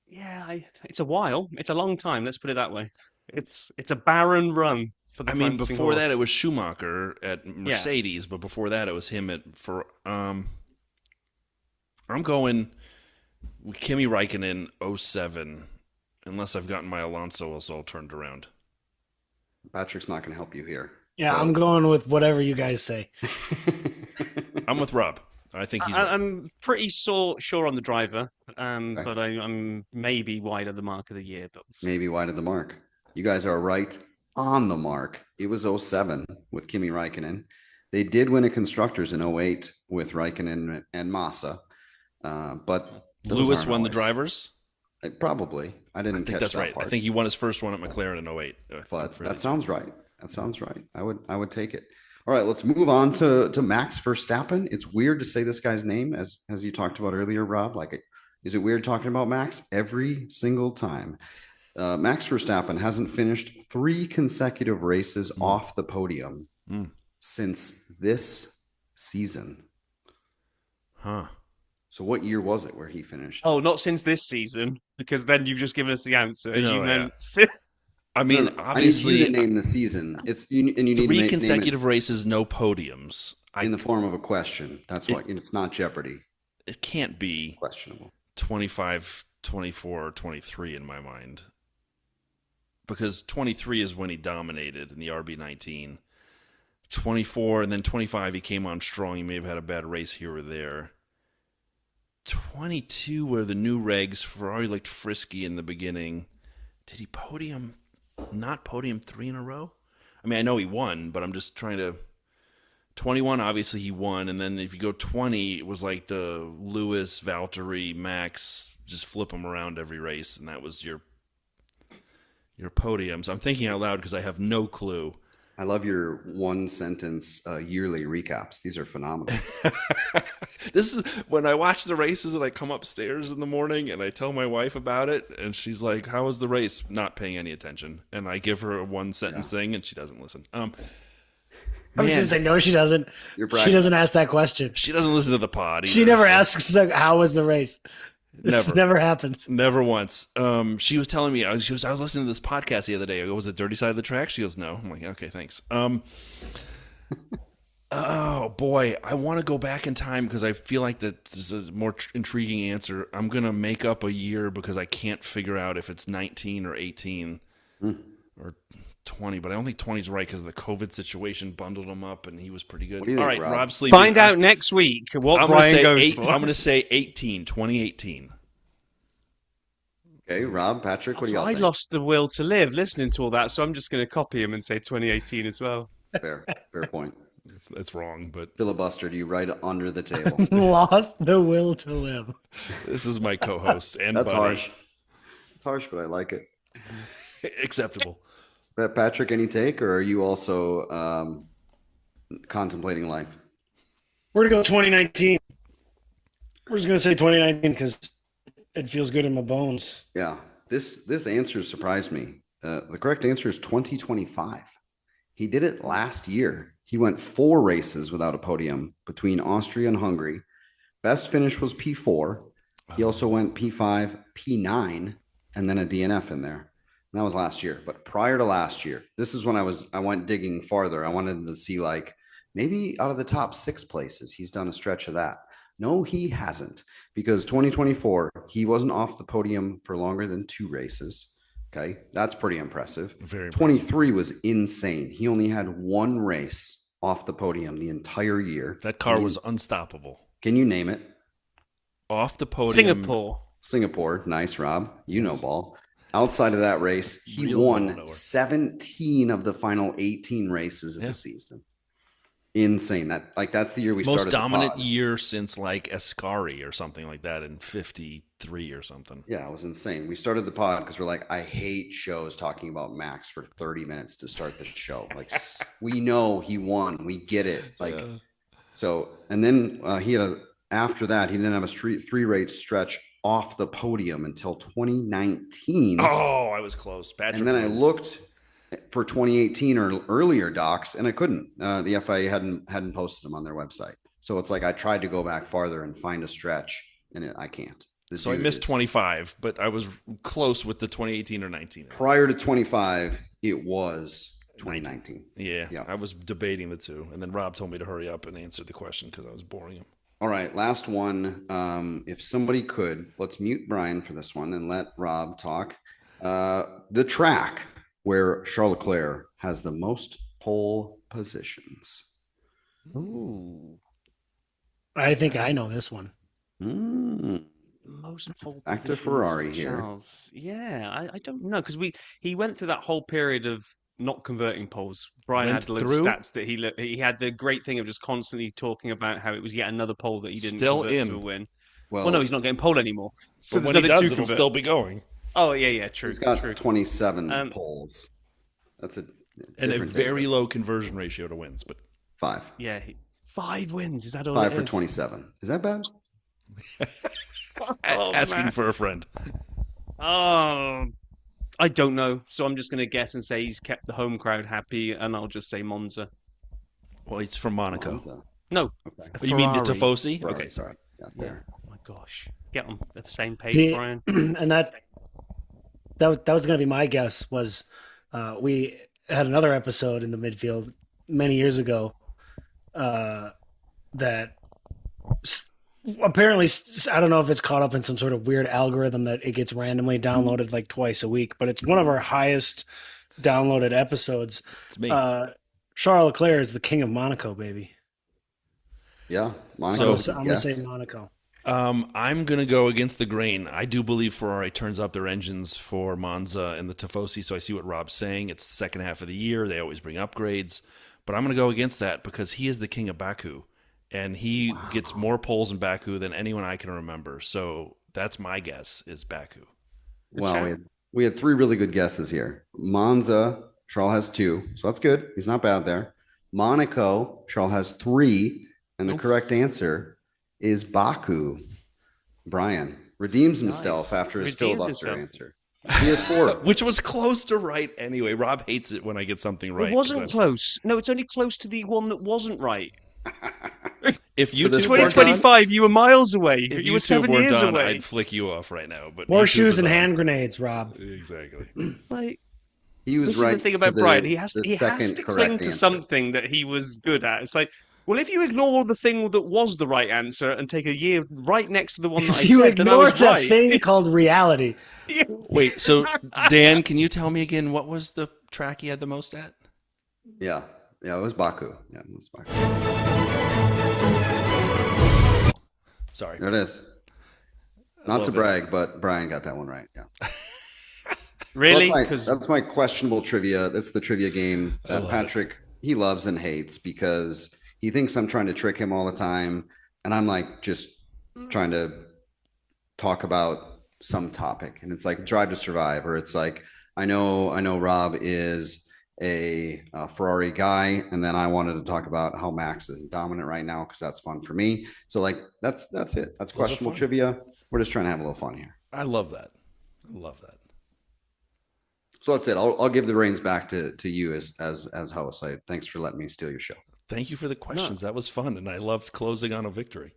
Yeah, it's a while. It's a long time. Let's put it that way. It's a barren run for the. Before that it was Schumacher at Mercedes, but before that it was him at I'm going with Kimi Räikkönen 07, unless I've gotten my Alonso all turned around. Patrick's not going to help you here. Yeah, so. I'm going with whatever you guys say. I'm with Rob. I think he's. I'm pretty sure on the driver, okay. But I'm maybe wide of the mark of the year. But maybe wide of the mark. You guys are right on the mark. It was 07 with Kimi Räikkönen. They did win a constructors in 08 with Räikkönen and Massa, but Lewis won the drivers. Probably. I didn't catch that's that right. part. I think he won his first one at McLaren in 08. But that sounds right. That sounds right. I would take it. All right, let's move on to Max Verstappen. It's weird to say this guy's name, as you talked about earlier, Rob. Like, is it weird talking about Max every single time? Max Verstappen hasn't finished 3 consecutive races off the podium since this season. Huh. So what year was it where he finished? Oh, not since this season, because then you've just given us the answer. No, You yeah. meant I mean, No, obviously, I need you to name the season. You need to 3 name it consecutive races, no podiums. in the form of a question. That's why it's not Jeopardy. It can't be Questionable. 25, 24, or 23 in my mind. Because 23 is when he dominated in the RB19. 24 and then 25 he came on strong. He may have had a bad race here or there. 22 were the new regs. Ferrari looked frisky in the beginning. Did he podium? Not podium 3 in a row? I mean, I know he won, but I'm just trying to... 21, obviously he won. And then if you go 20, it was like the Lewis, Valtteri, Max, just flip them around every race. And that was your podiums. I'm thinking out loud because I have no clue. I love your 1-sentence yearly recaps. These are phenomenal. This is when I watch the races and I come upstairs in the morning and I tell my wife about it and she's like, "How was the race?" Not paying any attention. And I give her a 1-sentence thing and she doesn't listen. I was just saying, no, she doesn't. You're She doesn't ask that question. She doesn't listen to the pod either. She never asks, like, how was the race? It's never happened. Never once. She was telling me, I was listening to this podcast the other day. I go, "Was it Dirty Side of the Track?" She goes, "No." I'm like, "Okay, thanks." Oh boy, I want to go back in time because I feel like that this is a more intriguing answer. I'm gonna make up a year because I can't figure out if it's 19 or 18 or 20, but I don't think 20 is right because the COVID situation bundled him up and he was pretty good. What do you All think, right, Rob? Rob's sleeping. find out next week what I'm gonna Brian say goes for. I'm gonna say 18, 2018. Okay, Rob, Patrick, what do y'all I think? lost the will to live listening to all that, so I'm just going to copy him and say 2018 as well. Fair point. That's wrong, but Filibustered you right under the table. Lost the will to live. this is my co-host and That's buddy. harsh. It's harsh, but I like it. Acceptable. Patrick, any take, or are you also contemplating life? We're going to go 2019. We're just going to say 2019 because it feels good in my bones. Yeah, this answer surprised me. The correct answer is 2025. He did it last year. He went 4 races without a podium between Austria and Hungary. Best finish was P4. He also went P5, P9, and then a DNF in there. And that was last year. But prior to last year, this is when I went digging farther. I wanted to see, like, maybe out of the top 6 places, he's done a stretch of that. No, he hasn't, because 2024, he wasn't off the podium for longer than 2 races. Okay, that's pretty impressive. Very impressive. 23 was insane. He only had 1 race off the podium the entire year. That car was unstoppable. Can you name it? Off the podium. Singapore. Nice, Rob. You know ball. Outside of that race, he Real won ball knower. 17 of the final 18 races of the season. Insane. That's the year we started. Most dominant the pod. year since like Ascari or something like that in 53 or something. Yeah, it was insane. We started the pod because we're like, I hate shows talking about Max for 30 minutes to start the show. Like, we know he won. We get it. Like, so, and then after that, he didn't have a 3-race stretch off the podium until 2019. Oh, I was close. Patrick and then I wins. looked for 2018 or earlier docs, and I couldn't. The FIA hadn't posted them on their website. So it's like I tried to go back farther and find a stretch, and I can't. So I missed 25, but I was close with the 2018 or 19. Prior to 25, it was 2019. Yeah, I was debating the two, and then Rob told me to hurry up and answer the question because I was boring him. All right, last one. If somebody could, let's mute Brian for this one and let Rob talk. The track where Charles Leclerc has the most pole positions. Ooh. I think I know this one. Most pole Back to positions Ferrari for here. Charles. Yeah, I don't know, because he went through that whole period of not converting poles. Brian Went had loads of through? stats that he had the great thing of just constantly talking about how it was yet another pole that he didn't Still convert in. to a win. Well, Well, no, he's not getting pole anymore. So But there's when he nothing does, to it'll convert. still be going. Oh yeah, true. he's got true. 27 poles. That's And a different very thing. low conversion ratio to wins. But 5. Yeah, 5 wins. Is that all? 5 it for is? 27. Is that bad? Oh, asking man. for a friend. Oh, I don't know, so I'm just going to guess and say he's kept the home crowd happy, and I'll just say Monza. Well, he's from Monaco. Monza. No, Okay. a Oh, you mean the Ferrari. Tifosi? Right, Okay, sorry. Yeah, Yeah. there. Oh my gosh, get on the same page, The- Brian. And that was going to be my guess. Was we had another episode in the midfield many years ago that apparently, I don't know if it's caught up in some sort of weird algorithm that it gets randomly downloaded like twice a week, but it's one of our highest downloaded episodes. It's me. Charles Leclerc is the king of Monaco, baby. Yeah. So Monaco's a I'm good going to guess. say Monaco. I'm going to go against the grain. I do believe Ferrari turns up their engines for Monza and the Tifosi, so I see what Rob's saying. It's the second half of the year. They always bring upgrades. But I'm going to go against that because he is the king of Baku, and he gets more poles in Baku than anyone I can remember. So that's my guess is Baku. Well, we had 3 really good guesses here. Monza, Charles has 2, so that's good. He's not bad there. Monaco, Charles has 3, and the correct answer is Baku. Brian redeems himself after his Redeems filibuster himself. answer. He has 4. Which was close to right anyway. Rob hates it when I get something right. It wasn't close. No, it's only close to the one that wasn't right. If you For the two weren't 2025, you were miles away. if You were two 7 weren't years done, away. I'd flick you off right now. But More YouTube shoes is and on. hand grenades, Rob. Exactly. Like, He was this right. is the thing to about Brian. He has the to second cling correct to answer. something that he was good at. It's like, well, if you ignore the thing that was the right answer and take a year right next to the one that I If you said, then I ignore was that right. thing called reality, Yeah. Wait, so Dan, can you tell me again what was the track he had the most at? Yeah, it was Baku. Yeah, it was Baku. Sorry. There it is. Not love to it. brag, but Brian got that one right. Yeah. Really? Well, Because that's my questionable trivia. That's the trivia game I that love Patrick he loves and hates because he thinks I'm trying to trick him all the time, and I'm like just trying to talk about some topic, and it's like Drive to Survive, or it's like I know Rob is a Ferrari guy, and then I wanted to talk about how Max is dominant right now because that's fun for me. So like that's it. That's are questionable fun. trivia. We're just trying to have a little fun here. I love that. I love that. So that's it. I'll give the reins back to you as host. Thanks for letting me steal your show. Thank you for the questions. That was fun, and I loved closing on a victory.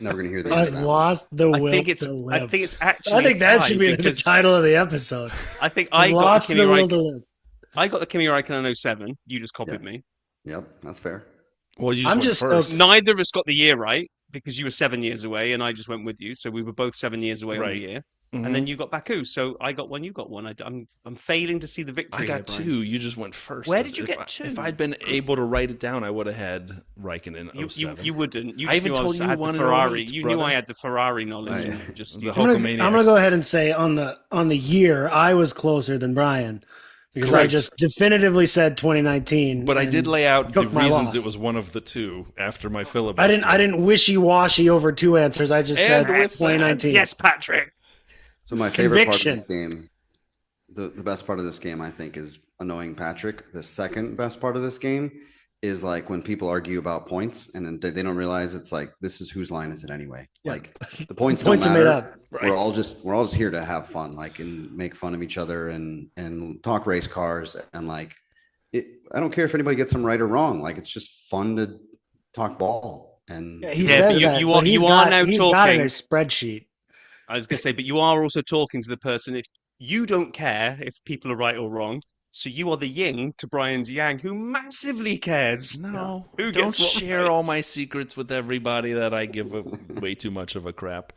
Never gonna hear the I've answer. lost the will I think it's to live. I think it's actually. I think that a tie should be the because title of the episode. I think I've I got lost the the Kimi will to Raikkonen. live. I got the Kimi Raikkonen 07. You just copied me. Yep, that's fair. Well, you just I'm went just first. Neither of us got the year right because you were 7 years away, and I just went with you. So we were both 7 years away on Right. the year. Mhm. And then you got Baku, so I got one, you got one. I'm failing to see the victory. I got here, Brian. 2. You just went first. Where did you If get I- 2? If I'd been able to write it down, I would have had Raikkonen in You 07. you wouldn't. You I just even knew told I you had the one in Ferrari. 08, You knew I brother. had the Ferrari knowledge. Right. And you just The you I'm gonna Hulkamaniacs. go ahead and say on the year I was closer than Brian because I Correct. just definitively said 2019. But I and did lay out the took my reasons loss. it was one of the 2 after my filibuster. I didn't wishy-washy over 2 answers. I just And said with 2019. Yes, Patrick. So my favorite part of Conviction. this game, the best part of this game, I think, is annoying Patrick. The second best part of this game is like when people argue about points and then they don't realize it's like this is whose line is it anyway? Yeah. Like the points Points don't are made matter. up. Right. We're all just here to have fun, like and make fun of each other and talk race cars and like it. I don't care if anybody gets them right or wrong. Like it's just fun to talk ball. And Yeah, he Yeah, says but that. you but are- he's you are got, now he's got it in talking. a spreadsheet. I was going to say, but you are also talking to the person. If you don't care if people are right or wrong, so you are the yin to Brian's yang, who massively cares. No, Who don't gets what share right? all my secrets with everybody that I give way too much of a crap.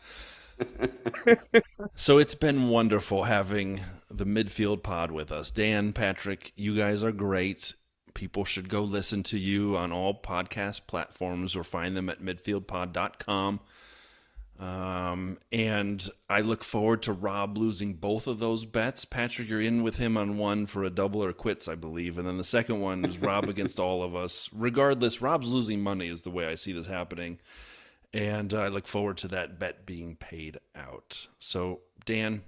So it's been wonderful having the Midfield Pod with us. Dan, Patrick, you guys are great. People should go listen to you on all podcast platforms or find them at midfieldpod.com. And I look forward to Rob losing both of those bets. Patrick, you're in with him on one for a double or quits, I believe. And then the second one is Rob against all of us. Regardless, Rob's losing money is the way I see this happening. And I look forward to that bet being paid out. So, Dan,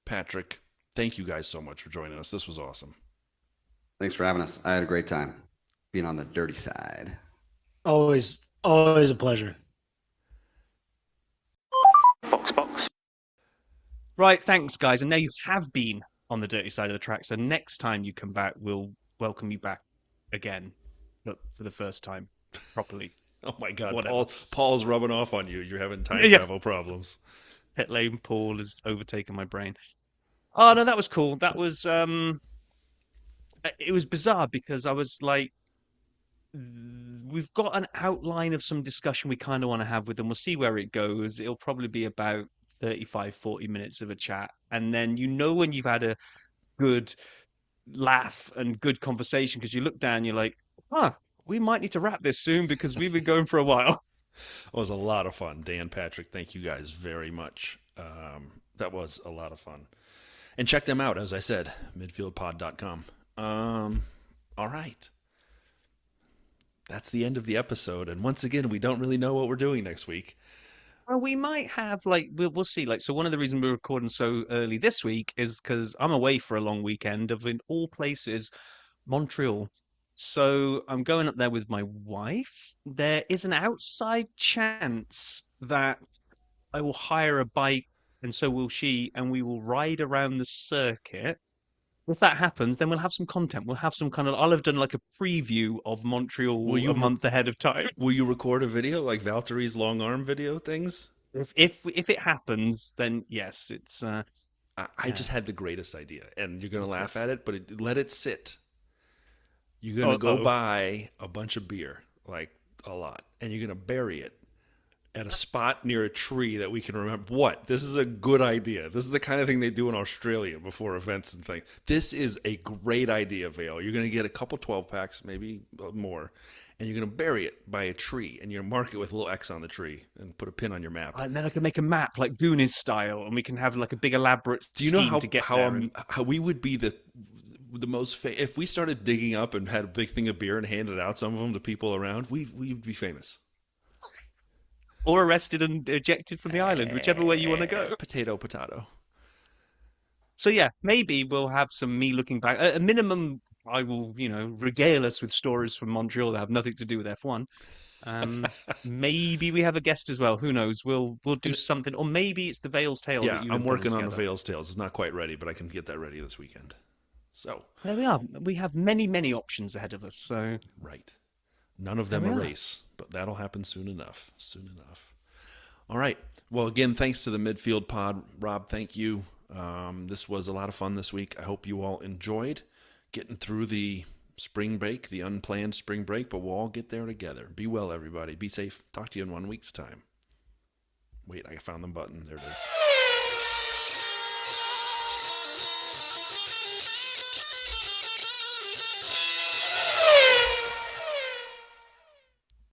Patrick, thank you guys so much for joining us. This was awesome. thanks for having us. I had a great time being on the dirty side. Always a pleasure. Right, thanks, guys. And now you have been on the dirty side of the track. So next time you come back, we'll welcome you back again, but for the first time, properly. Oh my God, Whatever. Paul's rubbing off on you. You're having time Yeah. travel problems. Pet lane Paul has overtaken my brain. Oh no, that was cool. That was it was bizarre because I was like, we've got an outline of some discussion we kind of want to have with them. We'll see where it goes. It'll probably be about 35, 40 minutes of a chat. And then when you've had a good laugh and good conversation because you look down, you're like, we might need to wrap this soon because we've been going for a while. It was a lot of fun. Dan, Patrick, thank you guys very much. That was a lot of fun. And check them out, as I said, midfieldpod.com. All right. That's the end of the episode. And once again, we don't really know what we're doing next week. Well, we might have we'll see. So one of the reasons we're recording so early this week is because I'm away for a long weekend of, in all places, Montreal. So I'm going up there with my wife. There is an outside chance that I will hire a bike, and so will she, and we will ride around the circuit. If that happens, then we'll have some content. We'll have some I'll have done like a preview of Montreal a month ahead of time. Will you record a video like Valtteri's long arm video things? If it happens, then yes, it's. I just had the greatest idea, and you're gonna laugh at it, but let it sit. You're gonna go buy a bunch of beer, like a lot, and you're gonna bury it at a spot near a tree that we can remember. What? This is a good idea. This is the kind of thing they do in Australia before events and things. This is a great idea, Vale. You're going to get a couple 12-packs, maybe more, and you're going to bury it by a tree, and you're going to mark it with a little X on the tree and put a pin on your map. And then I can make a map like Goonies style, and we can have like a big elaborate scheme to get there. How we would be the most if we started digging up and had a big thing of beer and handed out some of them to people around, we'd be famous. Or arrested and ejected from the island, whichever way you want to go. Potato. So yeah, maybe we'll have some me looking back. At a minimum, I will, regale us with stories from Montreal that have nothing to do with F1. Maybe we have a guest as well. Who knows? We'll do something, or maybe it's the Vale's Tale. Yeah, I'm working on the Vale's Tales. It's not quite ready, but I can get that ready this weekend. So there we are. We have many, many options ahead of us. So right. None of them a race, but that'll happen soon enough. All right. Well, again, thanks to the Midfield Pod. Rob, thank you. This was a lot of fun this week. I hope you all enjoyed getting through the spring break, the unplanned spring break, but we'll all get there together. Be well, everybody. Be safe. Talk to you in 1 week's time. Wait, I found the button. There it is.